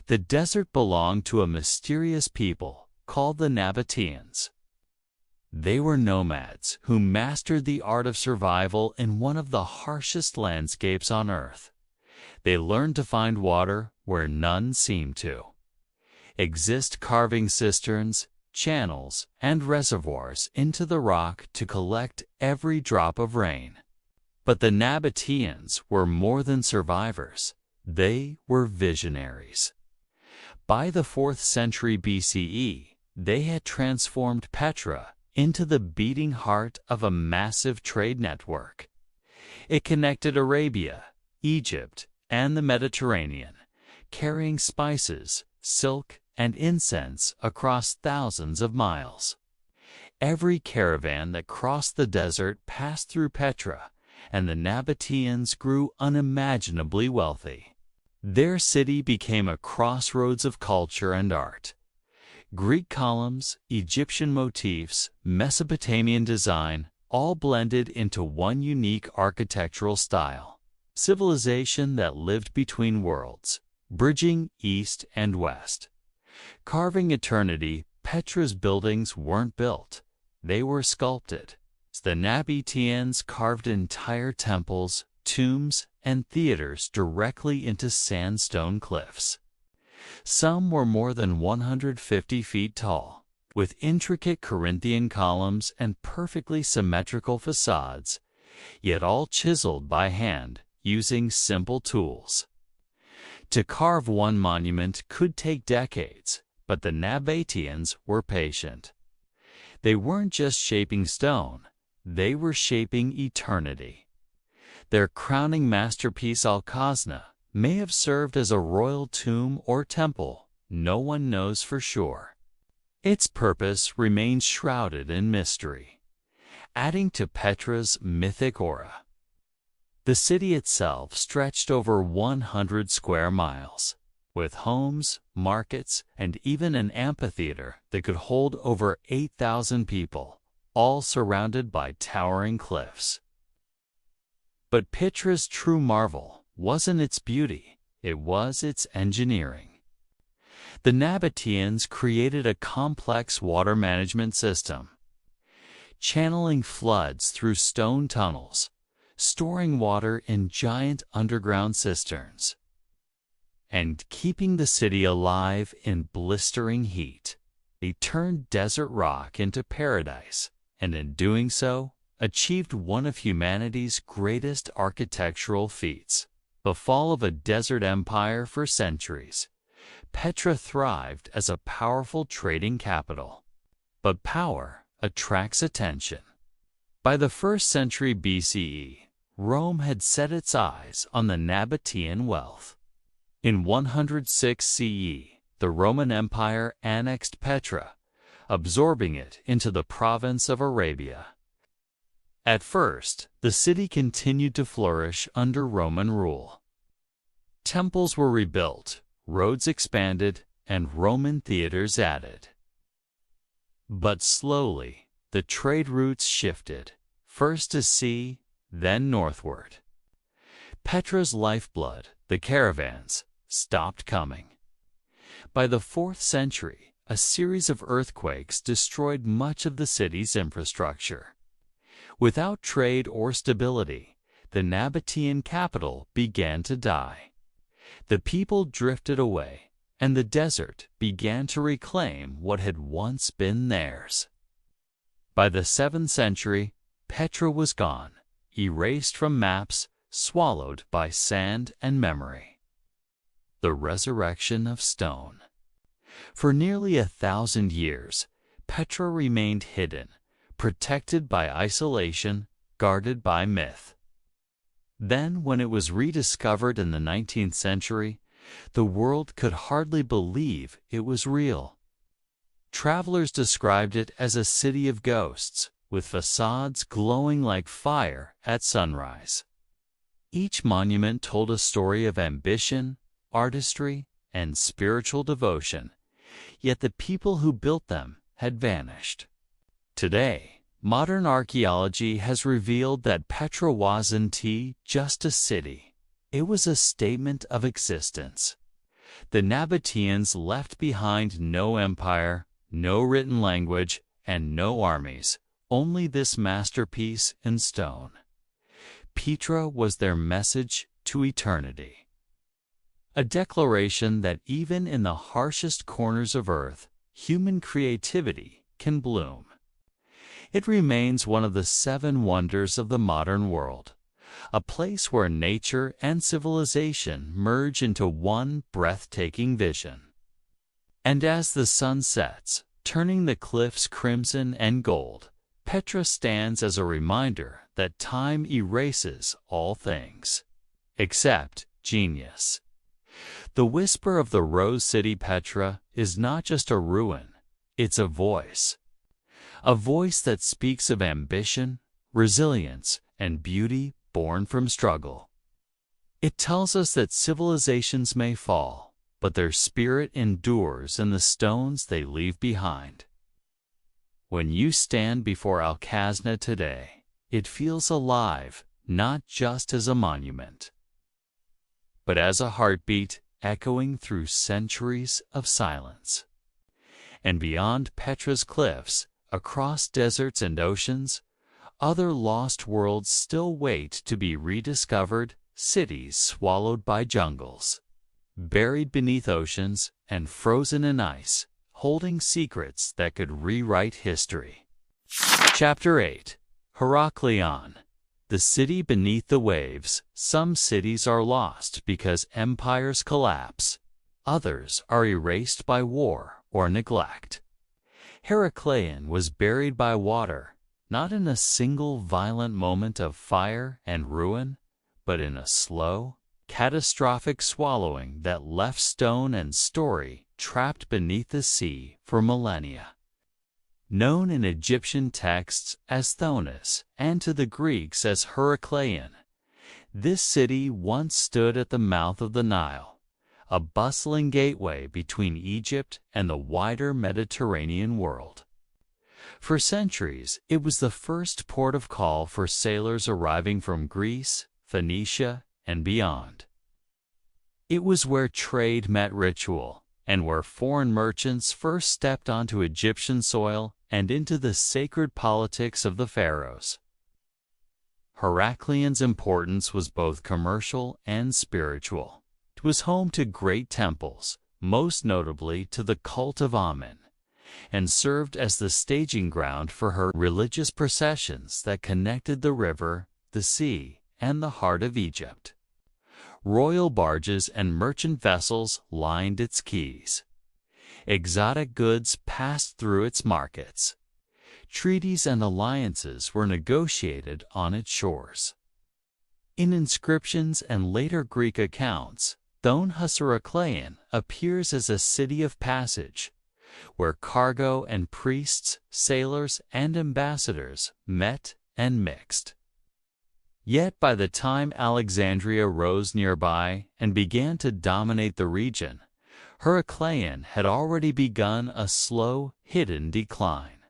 The desert belonged to a mysterious people called the Nabateans. They were nomads who mastered the art of survival in one of the harshest landscapes on Earth. They learned to find water where none seemed to. Exist carving cisterns, channels, and reservoirs into the rock to collect every drop of rain. But the Nabateans were more than survivors. They were visionaries. By the 4th century BCE, they had transformed Petra into the beating heart of a massive trade network. It connected Arabia, Egypt, and the Mediterranean, carrying spices, silk, and incense across thousands of miles. Every caravan that crossed the desert passed through Petra, and the Nabateans grew unimaginably wealthy. Their city became a crossroads of culture and art. Greek columns, Egyptian motifs, Mesopotamian design, all blended into one unique architectural style. Civilization that lived between worlds, bridging east and west. Carving eternity, Petra's buildings weren't built. They were sculpted. The Nabateans carved entire temples, tombs, and theaters directly into sandstone cliffs. Some were more than 150 feet tall, with intricate Corinthian columns and perfectly symmetrical facades, yet all chiseled by hand using simple tools. To carve one monument could take decades, but the Nabateans were patient. They weren't just shaping stone, they were shaping eternity. Their crowning masterpiece Alcazna may have served as a royal tomb or temple, no one knows for sure. Its purpose remains shrouded in mystery, adding to Petra's mythic aura. The city itself stretched over 100 square miles, with homes, markets, and even an amphitheater that could hold over 8,000 people, all surrounded by towering cliffs. But Petra's true marvel wasn't its beauty, it was its engineering. The Nabateans created a complex water management system, channeling floods through stone tunnels, storing water in giant underground cisterns, and keeping the city alive in blistering heat. They turned desert rock into paradise, and in doing so, achieved one of humanity's greatest architectural feats. The fall of a desert empire for centuries, Petra thrived as a powerful trading capital. But power attracts attention. By the 1st century BCE, Rome had set its eyes on the Nabatean wealth. In 106 CE, the Roman Empire annexed Petra, absorbing it into the province of Arabia. At first, the city continued to flourish under Roman rule. Temples were rebuilt, roads expanded, and Roman theaters added. But slowly, the trade routes shifted, first to sea, then northward. Petra's lifeblood, the caravans, stopped coming. By the 4th century, a series of earthquakes destroyed much of the city's infrastructure. Without trade or stability, the Nabatean capital began to die. The people drifted away, and the desert began to reclaim what had once been theirs. By the 7th century, Petra was gone, erased from maps, swallowed by sand and memory. The resurrection of stone. For nearly 1,000 years, Petra remained hidden, protected by isolation, guarded by myth. Then, when it was rediscovered in the 19th century, the world could hardly believe it was real. Travelers described it as a city of ghosts, with facades glowing like fire at sunrise. Each monument told a story of ambition, artistry, and spiritual devotion, yet the people who built them had vanished. Today, modern archaeology has revealed that Petra wasn't just a city. It was a statement of existence. The Nabateans left behind no empire, no written language, and no armies, only this masterpiece in stone. Petra was their message to eternity. A declaration that even in the harshest corners of Earth, human creativity can bloom. It remains one of the 7 wonders of the modern world, a place where nature and civilization merge into one breathtaking vision. And as the sun sets, turning the cliffs crimson and gold, Petra stands as a reminder that time erases all things, except genius. The whisper of the Rose City Petra is not just a ruin, it's a voice that speaks of ambition, resilience, and beauty born from struggle. It tells us that civilizations may fall, but their spirit endures in the stones they leave behind. When you stand before Al-Khazna today, it feels alive, not just as a monument, but as a heartbeat echoing through centuries of silence. And beyond Petra's cliffs, across deserts and oceans, other lost worlds still wait to be rediscovered, cities swallowed by jungles, buried beneath oceans and frozen in ice, holding secrets that could rewrite history. Chapter 8. Heracleion. The city beneath the waves. Some cities are lost because empires collapse. Others are erased by war or neglect. Heracleion was buried by water, not in a single violent moment of fire and ruin, but in a slow, catastrophic swallowing that left stone and story trapped beneath the sea for millennia. Known in Egyptian texts as Thonis and to the Greeks as Heracleion, this city once stood at the mouth of the Nile, a bustling gateway between Egypt and the wider Mediterranean world. For centuries, it was the first port of call for sailors arriving from Greece, Phoenicia, and beyond. It was where trade met ritual, and where foreign merchants first stepped onto Egyptian soil and into the sacred politics of the pharaohs. Heracleion's importance was both commercial and spiritual. It was home to great temples, most notably to the cult of Amun, and served as the staging ground for her religious processions that connected the river, the sea, and the heart of Egypt. royal barges and merchant vessels lined its quays. Exotic goods passed through its markets. Treaties and alliances were negotiated on its shores. In inscriptions and later Greek accounts, Heracleion appears as a city of passage, where cargo and priests, sailors, and ambassadors met and mixed. Yet by the time Alexandria rose nearby and began to dominate the region, Heracleion had already begun a slow, hidden decline.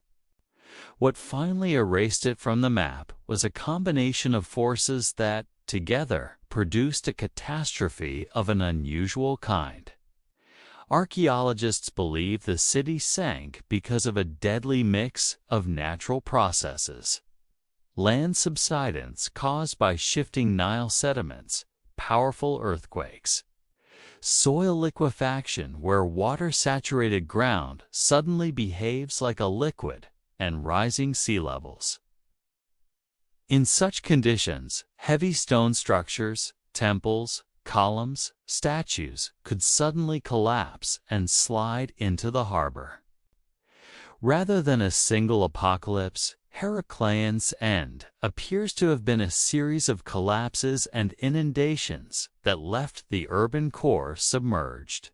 What finally erased it from the map was a combination of forces that, together, produced a catastrophe of an unusual kind. Archaeologists believe the city sank because of a deadly mix of natural processes. Land subsidence caused by shifting Nile sediments, powerful earthquakes. Soil liquefaction where water-saturated ground suddenly behaves like a liquid, and rising sea levels. In such conditions, heavy stone structures, temples, columns, statues could suddenly collapse and slide into the harbor. Rather than a single apocalypse, Heracleion's end appears to have been a series of collapses and inundations that left the urban core submerged,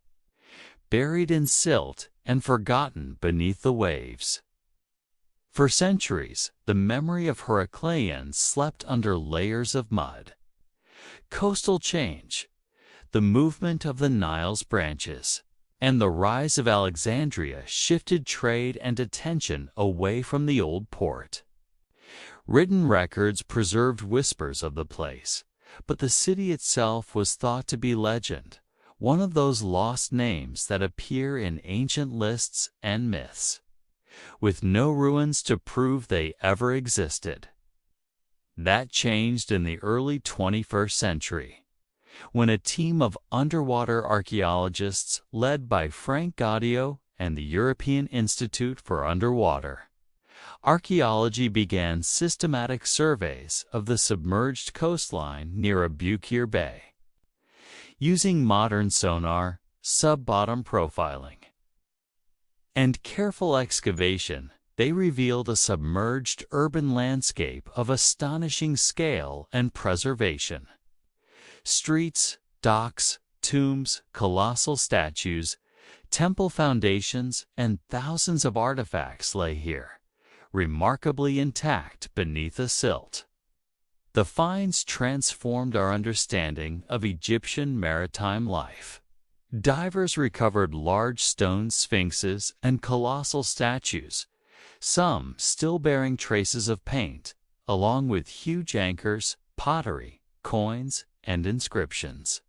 buried in silt and forgotten beneath the waves. For centuries, the memory of Heracleion slept under layers of mud. Coastal change, the movement of the Nile's branches, and the rise of Alexandria shifted trade and attention away from the old port. Written records preserved whispers of the place, but the city itself was thought to be legend, one of those lost names that appear in ancient lists and myths, with no ruins to prove they ever existed. That changed in the early 21st century, when a team of underwater archaeologists led by Frank Gaudio and the European Institute for Underwater Archaeology began systematic surveys of the submerged coastline near Abukir Bay. Using modern sonar, sub-bottom profiling, and careful excavation, they revealed a submerged urban landscape of astonishing scale and preservation. Streets, docks, tombs, colossal statues, temple foundations, and thousands of artifacts lay here, remarkably intact beneath a silt. The finds transformed our understanding of Egyptian maritime life. Divers recovered large stone sphinxes and colossal statues, some still bearing traces of paint, along with huge anchors, pottery, coins, and inscriptions.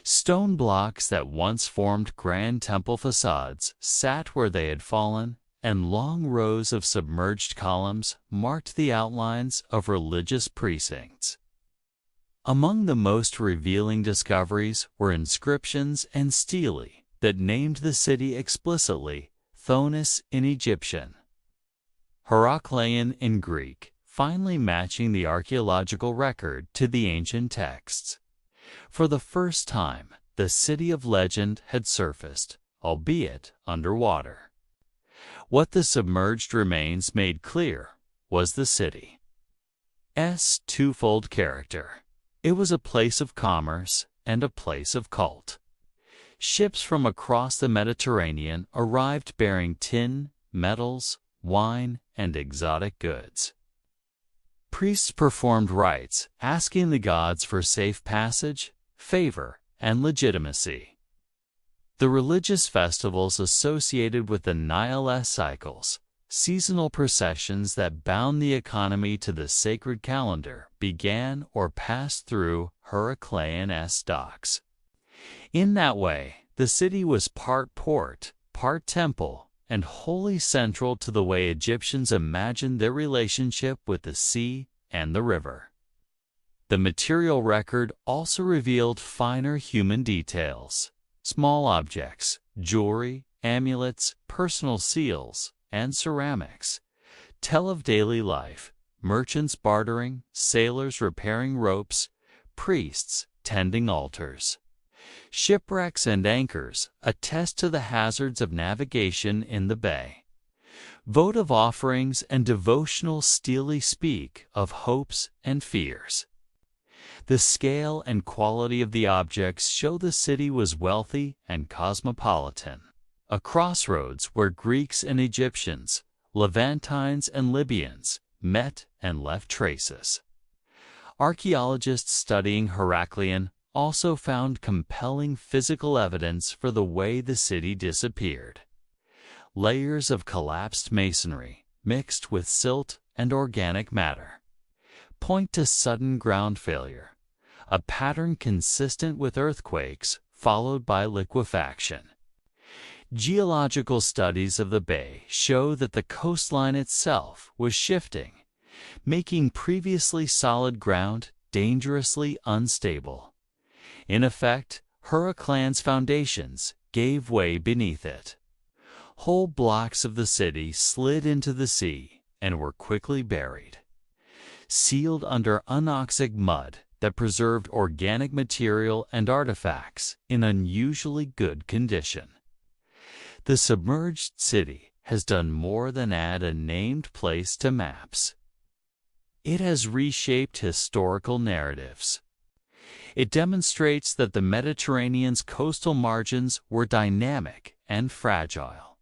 Stone blocks that once formed grand temple facades sat where they had fallen, and long rows of submerged columns marked the outlines of religious precincts. Among the most revealing discoveries were inscriptions and stelae that named the city explicitly Thonis in Egyptian, Heracleion in Greek, finally matching the archaeological record to the ancient texts. For the first time, the city of legend had surfaced, albeit underwater. What the submerged remains made clear was the city's twofold character. It was a place of commerce and a place of cult. Ships from across the Mediterranean arrived bearing tin, metals, wine, and exotic goods. Priests performed rites, asking the gods for safe passage, favor, and legitimacy. The religious festivals associated with the Nile cycles, seasonal processions that bound the economy to the sacred calendar, began or passed through Heracleion's docks. In that way, the city was part port, part temple, and wholly central to the way Egyptians imagined their relationship with the sea and the river. The material record also revealed finer human details, small objects, jewelry, amulets, personal seals, and ceramics tell of daily life, merchants bartering, sailors repairing ropes, priests tending altars. Shipwrecks and anchors attest to the hazards of navigation in the bay. Votive offerings and devotional stele speak of hopes and fears. The scale and quality of the objects show the city was wealthy and cosmopolitan, a crossroads where Greeks and Egyptians, Levantines and Libyans met and left traces. Archaeologists studying Heracleion also found compelling physical evidence for the way the city disappeared. Layers of collapsed masonry, mixed with silt and organic matter, point to sudden ground failure, a pattern consistent with earthquakes followed by liquefaction. Geological studies of the bay show that the coastline itself was shifting, making previously solid ground dangerously unstable. In effect, Heracleion's foundations gave way beneath it. Whole blocks of the city slid into the sea and were quickly buried, sealed under anoxic mud that preserved organic material and artifacts in unusually good condition. The submerged city has done more than add a named place to maps. It has reshaped historical narratives. It demonstrates that the Mediterranean's coastal margins were dynamic and fragile,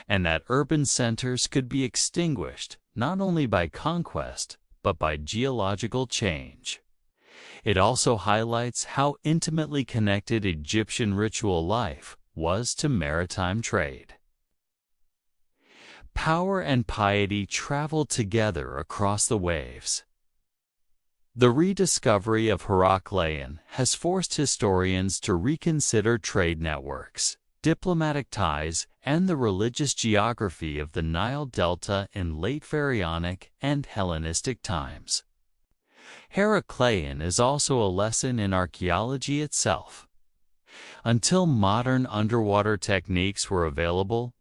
and that urban centers could be extinguished not only by conquest, but by geological change. It also highlights how intimately connected Egyptian ritual life was to maritime trade. Power and piety traveled together across the waves. The rediscovery of Heracleion has forced historians to reconsider trade networks, diplomatic ties, and the religious geography of the Nile Delta in late Pharaonic and Hellenistic times. Heracleion is also a lesson in archaeology itself. Until modern underwater techniques were available,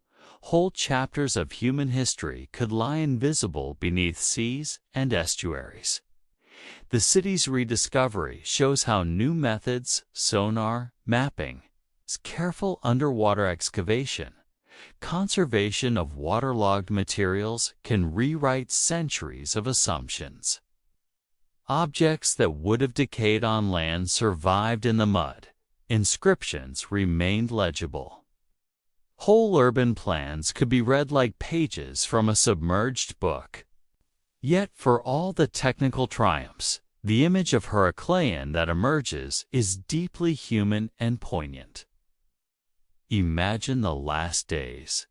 whole chapters of human history could lie invisible beneath seas and estuaries. The city's rediscovery shows how new methods, sonar, mapping, careful underwater excavation, conservation of waterlogged materials can rewrite centuries of assumptions. Objects that would have decayed on land survived in the mud. Inscriptions remained legible. Whole urban plans could be read like pages from a submerged book. Yet for all the technical triumphs, the image of Heracleion that emerges is deeply human and poignant. Imagine the last days.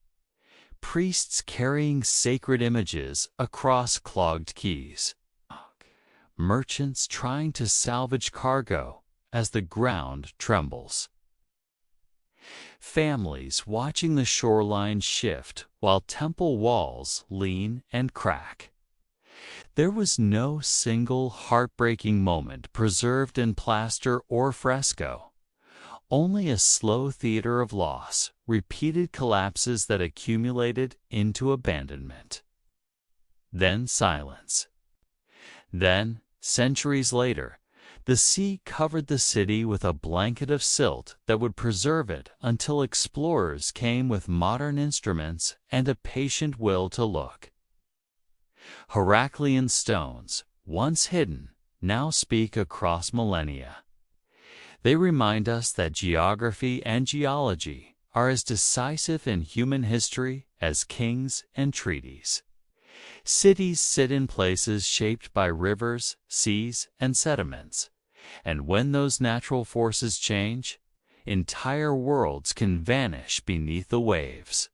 Priests carrying sacred images across clogged quays. Merchants trying to salvage cargo as the ground trembles. Families watching the shoreline shift while temple walls lean and crack. There was no single heartbreaking moment preserved in plaster or fresco, only a slow theater of loss, repeated collapses that accumulated into abandonment. Then silence. Then, centuries later, the sea covered the city with a blanket of silt that would preserve it until explorers came with modern instruments and a patient will to look. Heracleion stones, once hidden, now speak across millennia. They remind us that geography and geology are as decisive in human history as kings and treaties. Cities sit in places shaped by rivers, seas, and sediments, and when those natural forces change, entire worlds can vanish beneath the waves.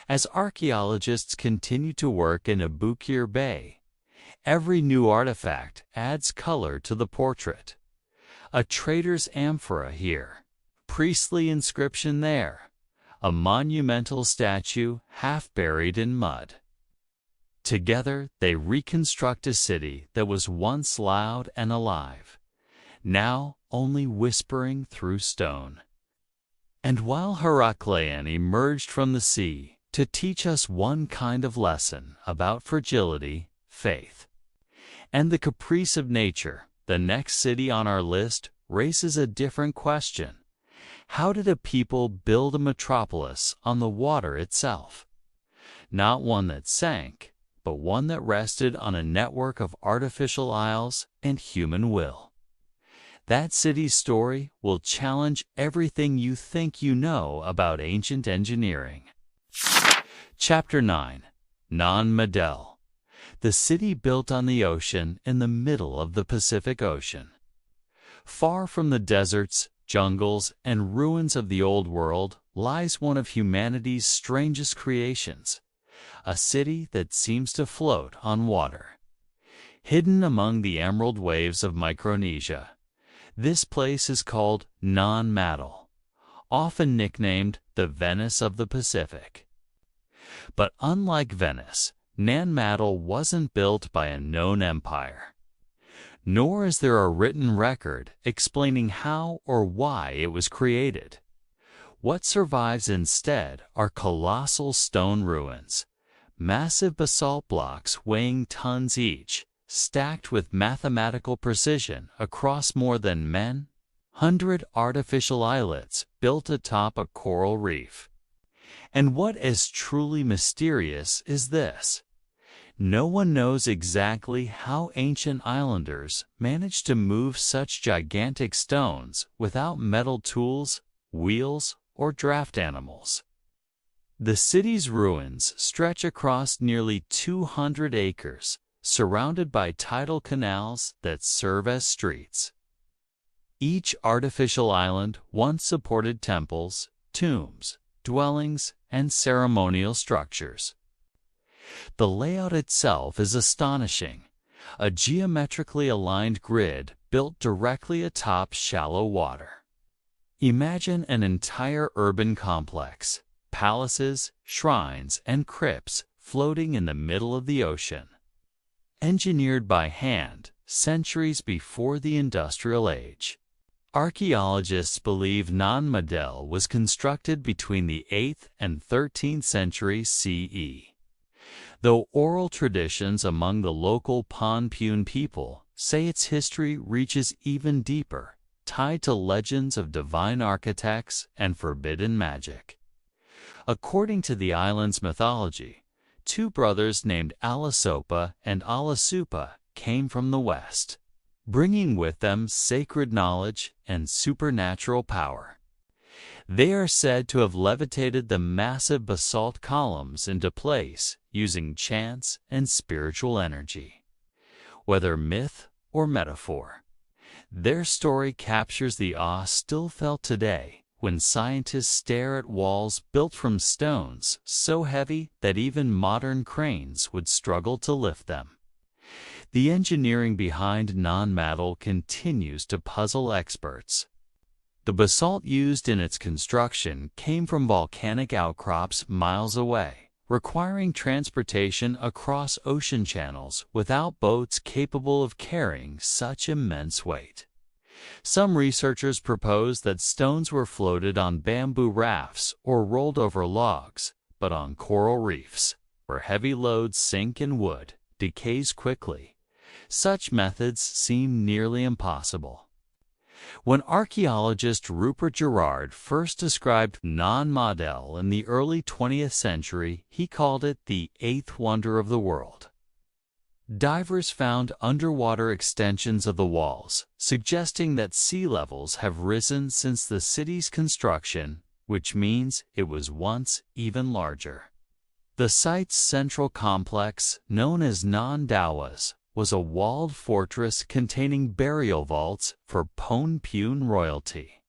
As archaeologists continue to work in Abukir Bay, every new artifact adds color to the portrait. A trader's amphora here, priestly inscription there, a monumental statue half buried in mud. Together, they reconstruct a city that was once loud and alive, now only whispering through stone. And while Heracleion emerged from the sea to teach us one kind of lesson about fragility, faith, and the caprice of nature, the next city on our list raises a different question. How did a people build a metropolis on the water itself? Not one that sank, but one that rested on a network of artificial isles and human will. That city's story will challenge everything you think you know about ancient engineering. Chapter 9. Nan Madol, the city built on the ocean in the middle of the Pacific Ocean. Far from the deserts, jungles, and ruins of the Old World lies one of humanity's strangest creations, a city that seems to float on water. Hidden among the emerald waves of Micronesia, this place is called Nan Madol, often nicknamed the Venice of the Pacific. But unlike Venice, Nan Madol wasn't built by a known empire. Nor is there a written record explaining how or why it was created. What survives instead are colossal stone ruins, massive basalt blocks weighing tons each, stacked with mathematical precision across more than 100 artificial islets built atop a coral reef. And what is truly mysterious is this. No one knows exactly how ancient islanders managed to move such gigantic stones without metal tools, wheels, or draft animals. The city's ruins stretch across nearly 200 acres, surrounded by tidal canals that serve as streets. Each artificial island once supported temples, tombs, dwellings, and ceremonial structures. The layout itself is astonishing, a geometrically aligned grid built directly atop shallow water. Imagine an entire urban complex, palaces, shrines, and crypts floating in the middle of the ocean. Engineered by hand centuries before the Industrial Age. Archaeologists believe Nan Madol was constructed between the 8th and 13th centuries CE. Though oral traditions among the local Ponpune people say its history reaches even deeper, tied to legends of divine architects and forbidden magic. According to the island's mythology, two brothers named Alasopa and Alasupa came from the west, bringing with them sacred knowledge and supernatural power. They are said to have levitated the massive basalt columns into place using chance and spiritual energy. Whether myth or metaphor, their story captures the awe still felt today when scientists stare at walls built from stones so heavy that even modern cranes would struggle to lift them. The engineering behind Nan Madol continues to puzzle experts. The basalt used in its construction came from volcanic outcrops miles away, requiring transportation across ocean channels without boats capable of carrying such immense weight. Some researchers propose that stones were floated on bamboo rafts or rolled over logs, but on coral reefs, where heavy loads sink and wood decays quickly. Such methods seem nearly impossible. When archaeologist Rupert Gerard first described Nan Madol in the early 20th century, he called it the eighth wonder of the world. Divers found underwater extensions of the walls, suggesting that sea levels have risen since the city's construction, which means it was once even larger. The site's central complex, known as Nan Dawas, was a walled fortress containing burial vaults for Ponpune royalty.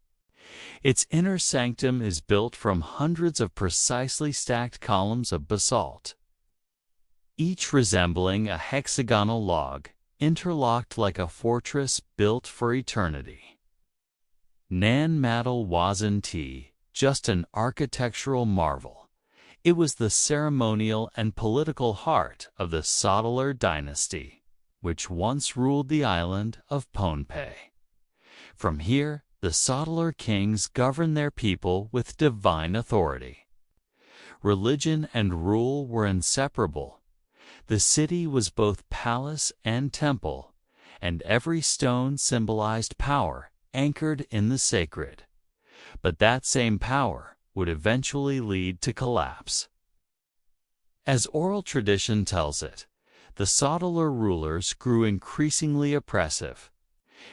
Its inner sanctum is built from hundreds of precisely stacked columns of basalt, each resembling a hexagonal log, interlocked like a fortress built for eternity. Nan Madol wasn't just an architectural marvel. It was the ceremonial and political heart of the Sotalar dynasty, which once ruled the island of Pohnpei. From here, the Sotalar kings governed their people with divine authority. Religion and rule were inseparable. The city was both palace and temple, and every stone symbolized power anchored in the sacred. But that same power would eventually lead to collapse. As oral tradition tells it, the Sotalar rulers grew increasingly oppressive,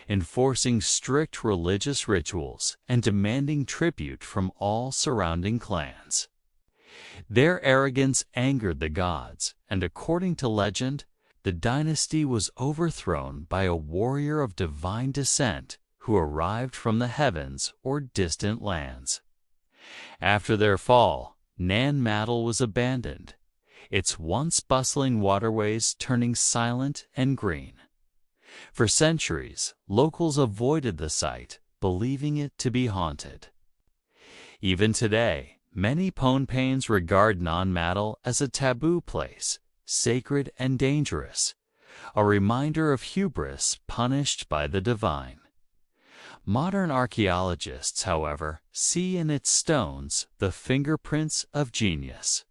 enforcing strict religious rituals and demanding tribute from all surrounding clans. Their arrogance angered the gods, and according to legend, the dynasty was overthrown by a warrior of divine descent who arrived from the heavens or distant lands. After their fall, Nan Madol was abandoned, its once bustling waterways turning silent and green. For centuries, locals avoided the site, believing it to be haunted. Even today, many Pohnpeians regard Nan Madol as a taboo place, sacred and dangerous, a reminder of hubris punished by the divine. Modern archaeologists, however, see in its stones the fingerprints of genius.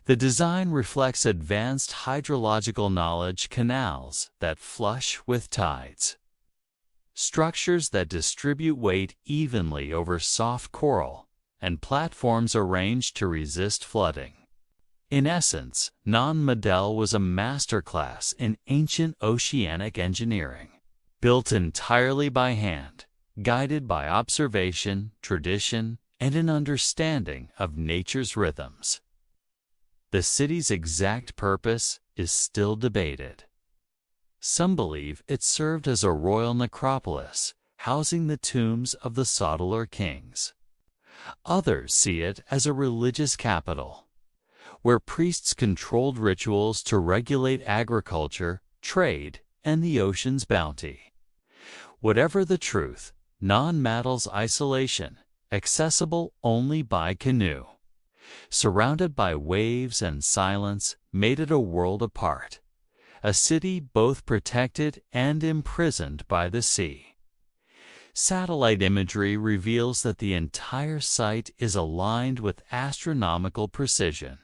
The design reflects advanced hydrological knowledge, canals that flush with tides, structures that distribute weight evenly over soft coral, and platforms arranged to resist flooding. In essence, Nan Madol was a masterclass in ancient oceanic engineering, built entirely by hand, guided by observation, tradition, and an understanding of nature's rhythms. The city's exact purpose is still debated. Some believe it served as a royal necropolis, housing the tombs of the Sotalar kings. Others see it as a religious capital, where priests controlled rituals to regulate agriculture, trade, and the ocean's bounty. Whatever the truth, Nan Madol's isolation, accessible only by canoe, surrounded by waves and silence, made it a world apart, a city both protected and imprisoned by the sea. Satellite imagery reveals that the entire site is aligned with astronomical precision.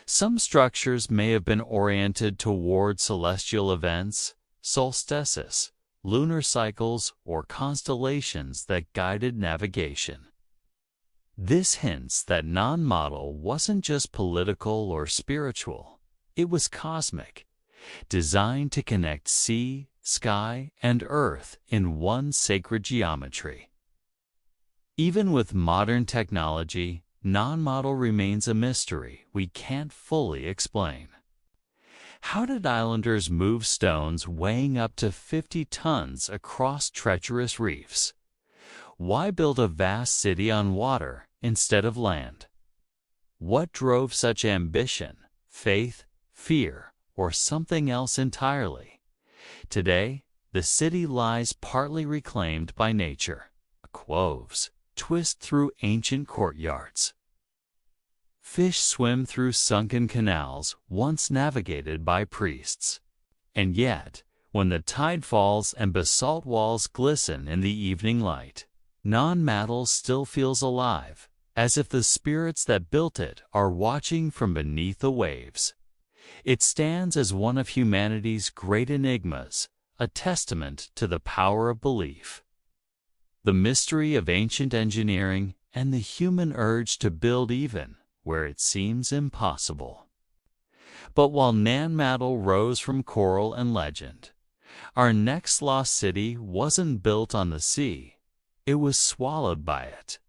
Some structures may have been oriented toward celestial events, solstices, lunar cycles, or constellations that guided navigation. This hints that Nan Madol wasn't just political or spiritual, it was cosmic, designed to connect sea, sky, and earth in one sacred geometry. Even with modern technology, Nan Madol remains a mystery we can't fully explain. How did islanders move stones weighing up to 50 tons across treacherous reefs? Why build a vast city on water instead of land? What drove such ambition, faith, fear, or something else entirely? Today, the city lies partly reclaimed by nature. Coves twist through ancient courtyards. Fish swim through sunken canals once navigated by priests. And yet, when the tide falls and basalt walls glisten in the evening light, Nan Madol still feels alive, as if the spirits that built it are watching from beneath the waves. It stands as one of humanity's great enigmas, a testament to the power of belief, the mystery of ancient engineering, and the human urge to build even where it seems impossible. But while Nan Madol rose from coral and legend, our next lost city wasn't built on the sea, it was swallowed by it.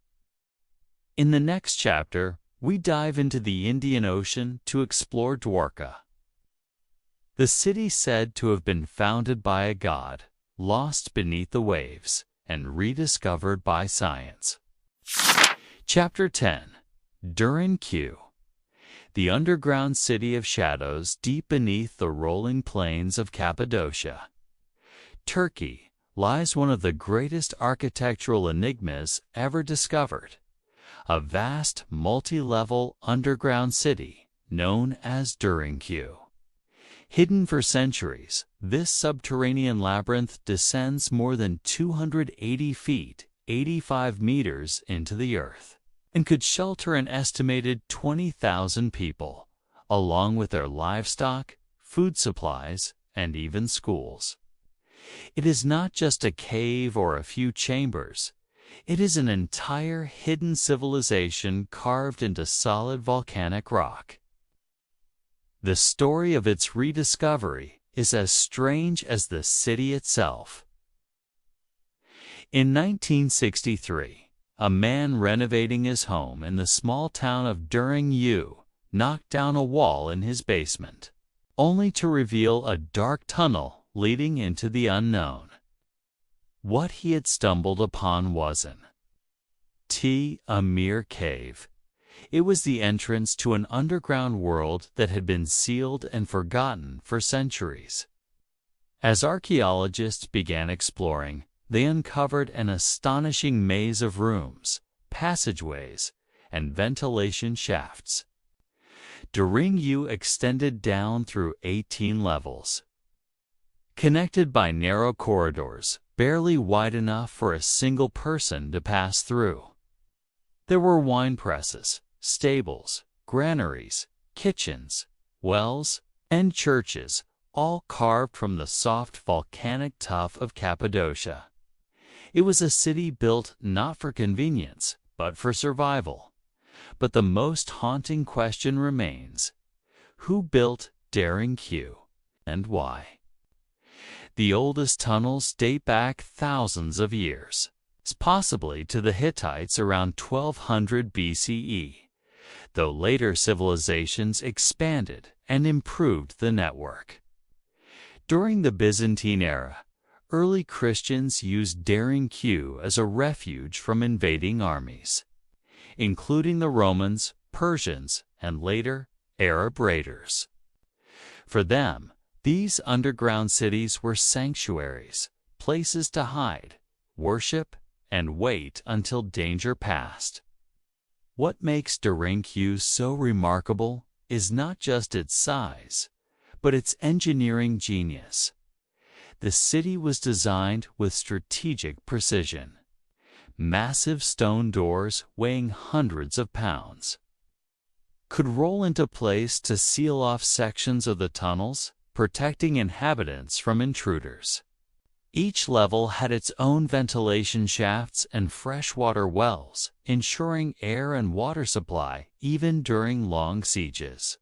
In the next chapter, we dive into the Indian Ocean to explore Dwarka, the city said to have been founded by a god, lost beneath the waves, and rediscovered by science. Chapter 10. Derinkuyu, the underground city of shadows deep beneath the rolling plains of Cappadocia. Turkey lies one of the greatest architectural enigmas ever discovered, a vast multi-level underground city known as Derinkuyu. Hidden for centuries, this subterranean labyrinth descends more than 280 feet, 85 meters into the earth, and could shelter an estimated 20,000 people, along with their livestock, food supplies, and even schools. It is not just a cave or a few chambers. It is an entire hidden civilization carved into solid volcanic rock. The story of its rediscovery is as strange as the city itself. In 1963, a man renovating his home in the small town of Derinkuyu knocked down a wall in his basement, only to reveal a dark tunnel leading into the unknown. What he had stumbled upon wasn't a mere cave. It was the entrance to an underground world that had been sealed and forgotten for centuries. As archaeologists began exploring, they uncovered an astonishing maze of rooms, passageways, and ventilation shafts. Derinkuyu extended down through 18 levels, connected by narrow corridors, barely wide enough for a single person to pass through. There were wine presses, stables, granaries, kitchens, wells, and churches, all carved from the soft volcanic tuff of Cappadocia. It was a city built not for convenience, but for survival. But the most haunting question remains: who built Derinkuyu, and why? The oldest tunnels date back thousands of years, possibly to the Hittites around 1200 BCE, though later civilizations expanded and improved the network. During the Byzantine era, early Christians used Derinkuyu as a refuge from invading armies, including the Romans, Persians, and later Arab raiders. For them, these underground cities were sanctuaries, places to hide, worship, and wait until danger passed. What makes Derinkuyu so remarkable is not just its size, but its engineering genius. The city was designed with strategic precision. Massive stone doors weighing hundreds of pounds could roll into place to seal off sections of the tunnels, protecting inhabitants from intruders. Each level had its own ventilation shafts and freshwater wells, ensuring air and water supply even during long sieges.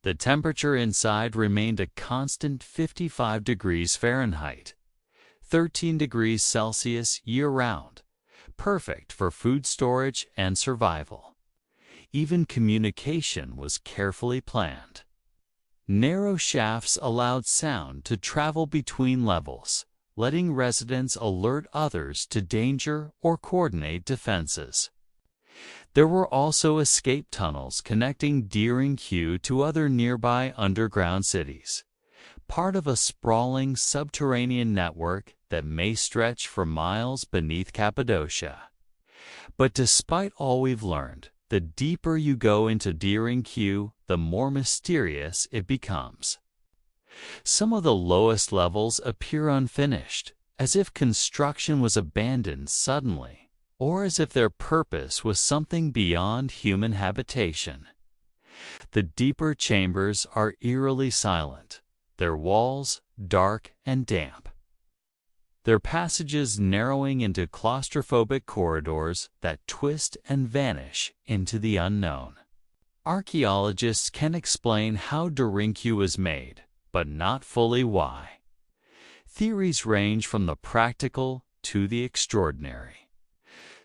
The temperature inside remained a constant 55 degrees Fahrenheit, 13 degrees Celsius year-round, perfect for food storage and survival. Even communication was carefully planned. Narrow shafts allowed sound to travel between levels, letting residents alert others to danger or coordinate defenses. There were also escape tunnels connecting Derinkuyu to other nearby underground cities, part of a sprawling subterranean network that may stretch for miles beneath Cappadocia. But despite all we've learned, the deeper you go into Derinkuyu, the more mysterious it becomes. Some of the lowest levels appear unfinished, as if construction was abandoned suddenly, or as if their purpose was something beyond human habitation. The deeper chambers are eerily silent, their walls dark and damp, their passages narrowing into claustrophobic corridors that twist and vanish into the unknown. Archaeologists can explain how Derinkuyu was made, but not fully why. Theories range from the practical to the extraordinary.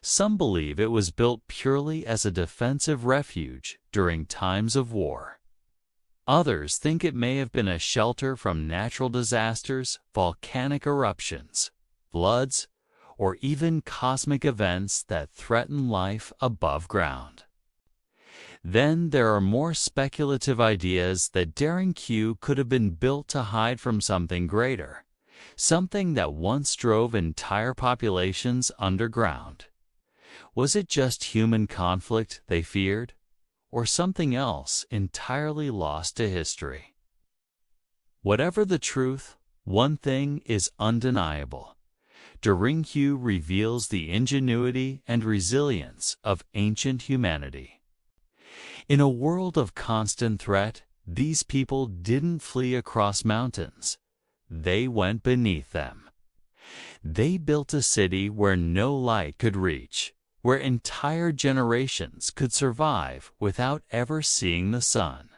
Some believe it was built purely as a defensive refuge during times of war. Others think it may have been a shelter from natural disasters, volcanic eruptions, floods, or even cosmic events that threaten life above ground. Then there are more speculative ideas that Derinkuyu could have been built to hide from something greater, something that once drove entire populations underground. Was it just human conflict they feared, or something else entirely lost to history? Whatever the truth, one thing is undeniable. Derinkuyu reveals the ingenuity and resilience of ancient humanity. In a world of constant threat, these people didn't flee across mountains. they went beneath them. They built a city where no light could reach, where entire generations could survive without ever seeing the sun.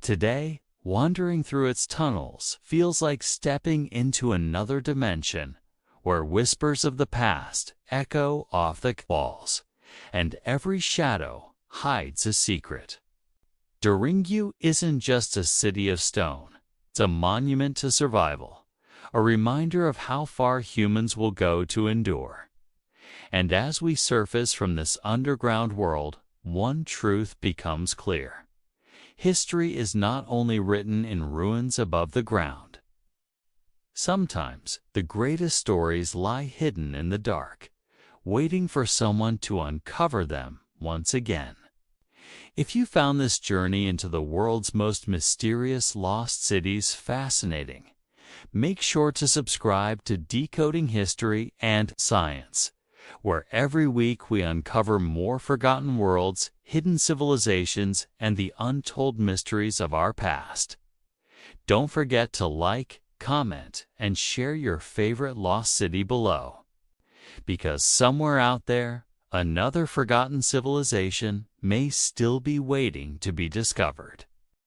Today, wandering through its tunnels feels like stepping into another dimension, where whispers of the past echo off the walls, and every shadow hides a secret. Derinkuyu isn't just a city of stone. It's a monument to survival, a reminder of how far humans will go to endure. And as we surface from this underground world, one truth becomes clear. History is not only written in ruins above the ground. Sometimes the greatest stories lie hidden in the dark, waiting for someone to uncover them once again. If you found this journey into the world's most mysterious lost cities fascinating, make sure to subscribe to Decoding History and Science, where every week we uncover more forgotten worlds, hidden civilizations, and the untold mysteries of our past. Don't forget to like, comment, and share your favorite lost city below, because somewhere out there, another forgotten civilization may still be waiting to be discovered.